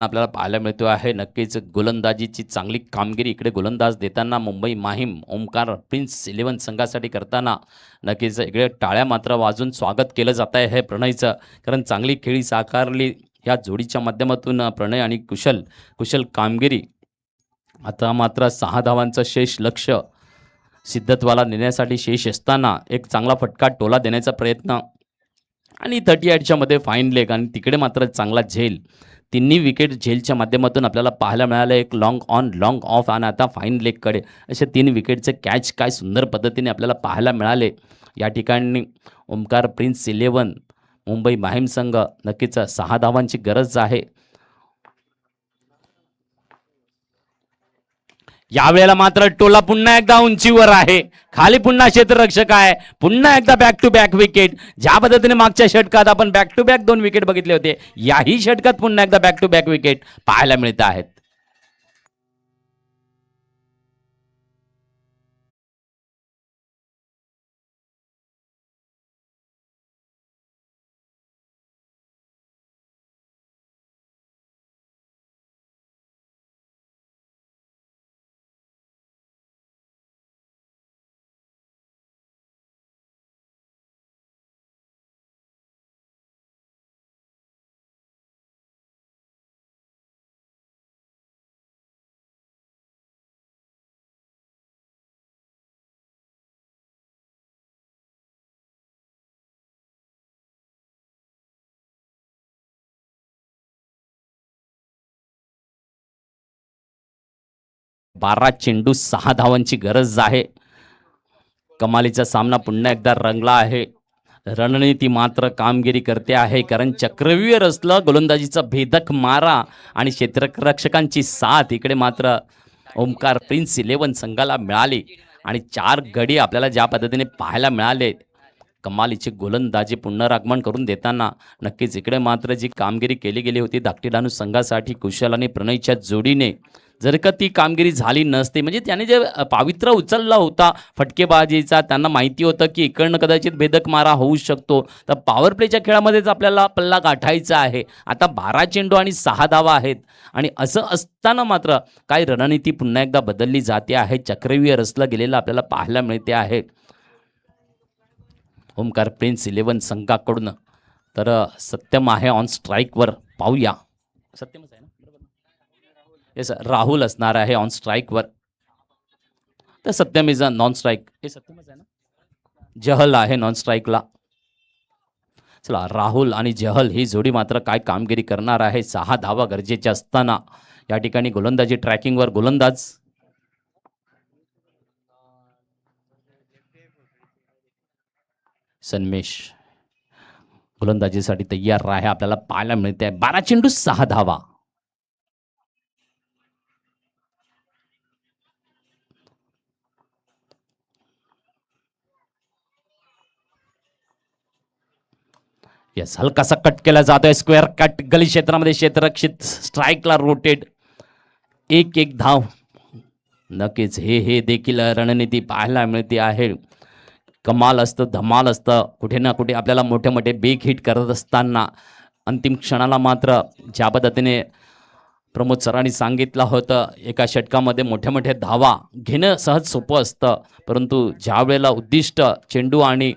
आपल्याला पाहायला मिळतो आहे. नक्कीच गोलंदाजीची चांगली कामगिरी इकडे गोलंदाज देताना मुंबई माहीम ओमकार प्रिन्स 11 संघासाठी करताना नक्कीच इकडे टाळ्या मात्र वाजून स्वागत केलं जात आहे हे प्रणयचं, कारण चांगली खेळी साकारली ह्या जोडीच्या माध्यमातून प्रणय आणि कुशल कामगिरी. आता मात्र 6 धावांचं शेष लक्ष सिद्धत्वाला नेण्यासाठी शेष असताना एक चांगला फटका टोला देण्याचा प्रयत्न आणि 38च्या मध्ये फाईन लेग आणि तिकडे मात्र चांगला झेल. तिन्ही विकेट झेलच्या माध्यमातून आपल्याला पाहायला मिळालं. एक लॉंग ऑन लॉंग ऑफ आणि आता फाईन लेगकडे असे 3 विकेटचे कॅच काय सुंदर पद्धतीने आपल्याला पाहायला मिळाले. या ठिकाणी ओमकार प्रिन्स 11 मुंबई माहीम संघ, नक्कीच 6 धावांची गरज आहे. यावेळेला मात्र टोला पुन्हा एकदा उंचीवर आहे. खाली पुन्हा क्षेत्ररक्षक आहे. पुन्हा एकदा बॅक टू बॅक विकेट. ज्या पद्धतीने मागच्या षटकात आपण बॅक टू बॅक 2 विकेट बघितले होते, याही षटकात पुन्हा एकदा बॅक टू बॅक विकेट पाहायला मिळत आहेत. बारा चेंडू 6 धावांची गरज आहे. कमालीचा सामना पुन्हा एकदा रंगला आहे. रणनीती मात्र कामगिरी करते आहे, कारण चक्रव्यूह रचलं, गोलंदाजीचा भेदक मारा आणि क्षेत्ररक्षकांची साथ इकडे मात्र ओमकार प्रिन्स 11 संघाला मिळाली आणि 4 गडी आपल्याला ज्या पद्धतीने पाहायला मिळाले, कमालीची गोलंदाजी पुनरागमन करून देताना नक्कीच इकडे मात्र जी कामगिरी केली गेली होती धाकटी डहाणू संघासाठी कुशल आणि प्रणयच्या जोडीने, जर का ती कामगिरी झाली नसती, म्हणजे त्याने जे पावित्र्य उचलला होता फटकेबाजीचा, त्यांना माहिती होतं की इकडनं कदाचित भेदक मारा होऊ शकतो, तर पॉवर प्लेच्या खेळामध्येच आपल्याला पल्ला गाठायचा आहे. आता 12 चेंडू आणि 6 धावा आहेत आणि असं असताना मात्र काही रणनीती पुन्हा एकदा बदलली जाते आहे. चक्रव्यूह रचलं गेलेलं आपल्याला पाहायला मिळते आहे ओमकार प्रिन्स 11 संघाकडून. तर सत्यम आहे ऑन स्ट्राईकवर, पाहूया. सत्यमच आहे ना, बरोबर? येस, राहुल असणार आहे ऑन स्ट्राईकवर. तर Satyam is a non strike. हे सत्यमच आहे ना. जहल आहे नॉन स्ट्राईकला. चला, राहुल आणि जहल ही जोडी मात्र काय कामगिरी करणार आहे. 6 धावा गरजेच्या असताना या ठिकाणी गोलंदाजी ट्रॅकिंगवर गोलंदाज सन्मेश गोलंदाजीसाठी तयार आहे. आपल्याला पाहायला मिळते 12 चेंडू 6 धावा. येस, हलकासा कट केला जातोय. स्क्वेअर कट गली क्षेत्रामध्ये क्षेत्ररक्षित स्ट्राईकला रोटेट. 1-1 धाव. नक्कीच हे देखील रणनीती पाहायला मिळते आहे. कमाल असतं, धमाल असतं. कुठे ना कुठे आपल्याला मोठे मोठे बिग हिट करत असताना अंतिम क्षणाला मात्र ज्या पद्धतीने प्रमोद सरांनी सांगितलं होतं, एका षटकामध्ये मोठ्या मोठ्या धावा घेणं सहज सोपं असतं, परंतु ज्या वेळेला उद्दिष्ट चेंडू आणि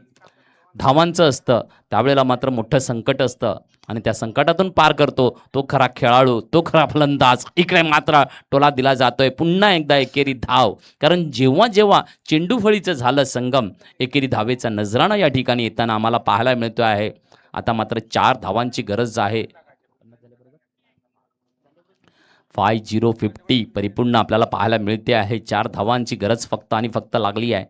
धावांचं असतं त्यावेळेला मात्र मोठं संकट असतं आणि त्या संकटातून पार करतो तो खरा खेळाडू, तो खरा फलंदाज. इकडे मात्र टोला दिला जातोय. पुन्हा एकदा एकेरी धाव, कारण जेव्हा जेव्हा चेंडूफळीचं झालं संगम, एकेरी धावेचा नजराणा या ठिकाणी येताना आम्हाला पाहायला मिळतो आहे. आता मात्र 4 धावांची गरज आहे. 50 परिपूर्ण आपल्याला पाहायला मिळते आहे. 4 धावांची गरज फक्त आणि फक्त लागली आहे.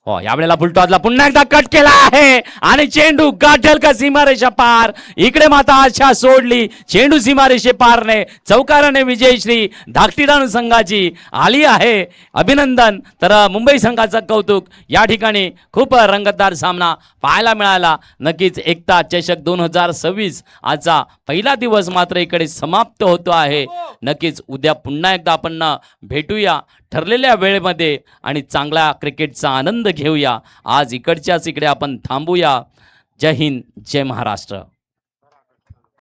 हो, यावेळेला फुलटॉसला पुन्हा एकदा कट केला आहे आणि चेंडू गाठेल का सीमारेषा पार. इकडे माता आशा सोडली. चेंडू सीमारेषे पारने चौकाराने विजयश्री धाकटी डहाणू संघाची आली आहे. अभिनंदन. तर मुंबई संघाचं कौतुक. या ठिकाणी खूप रंगतदार सामना पाहायला मिळाला. नक्कीच एकता चषक 2026 आजचा पहिला दिवस मात्र इकडे समाप्त होतो आहे. नक्कीच उद्या पुन्हा एकदा आपण भेटूया ठरलेल्या वेळेमध्ये आणि चांगला क्रिकेटचा आनंद घेऊया. आज इकडच्याच इकडे आपण थांबूया. जय हिंद, जय महाराष्ट्र.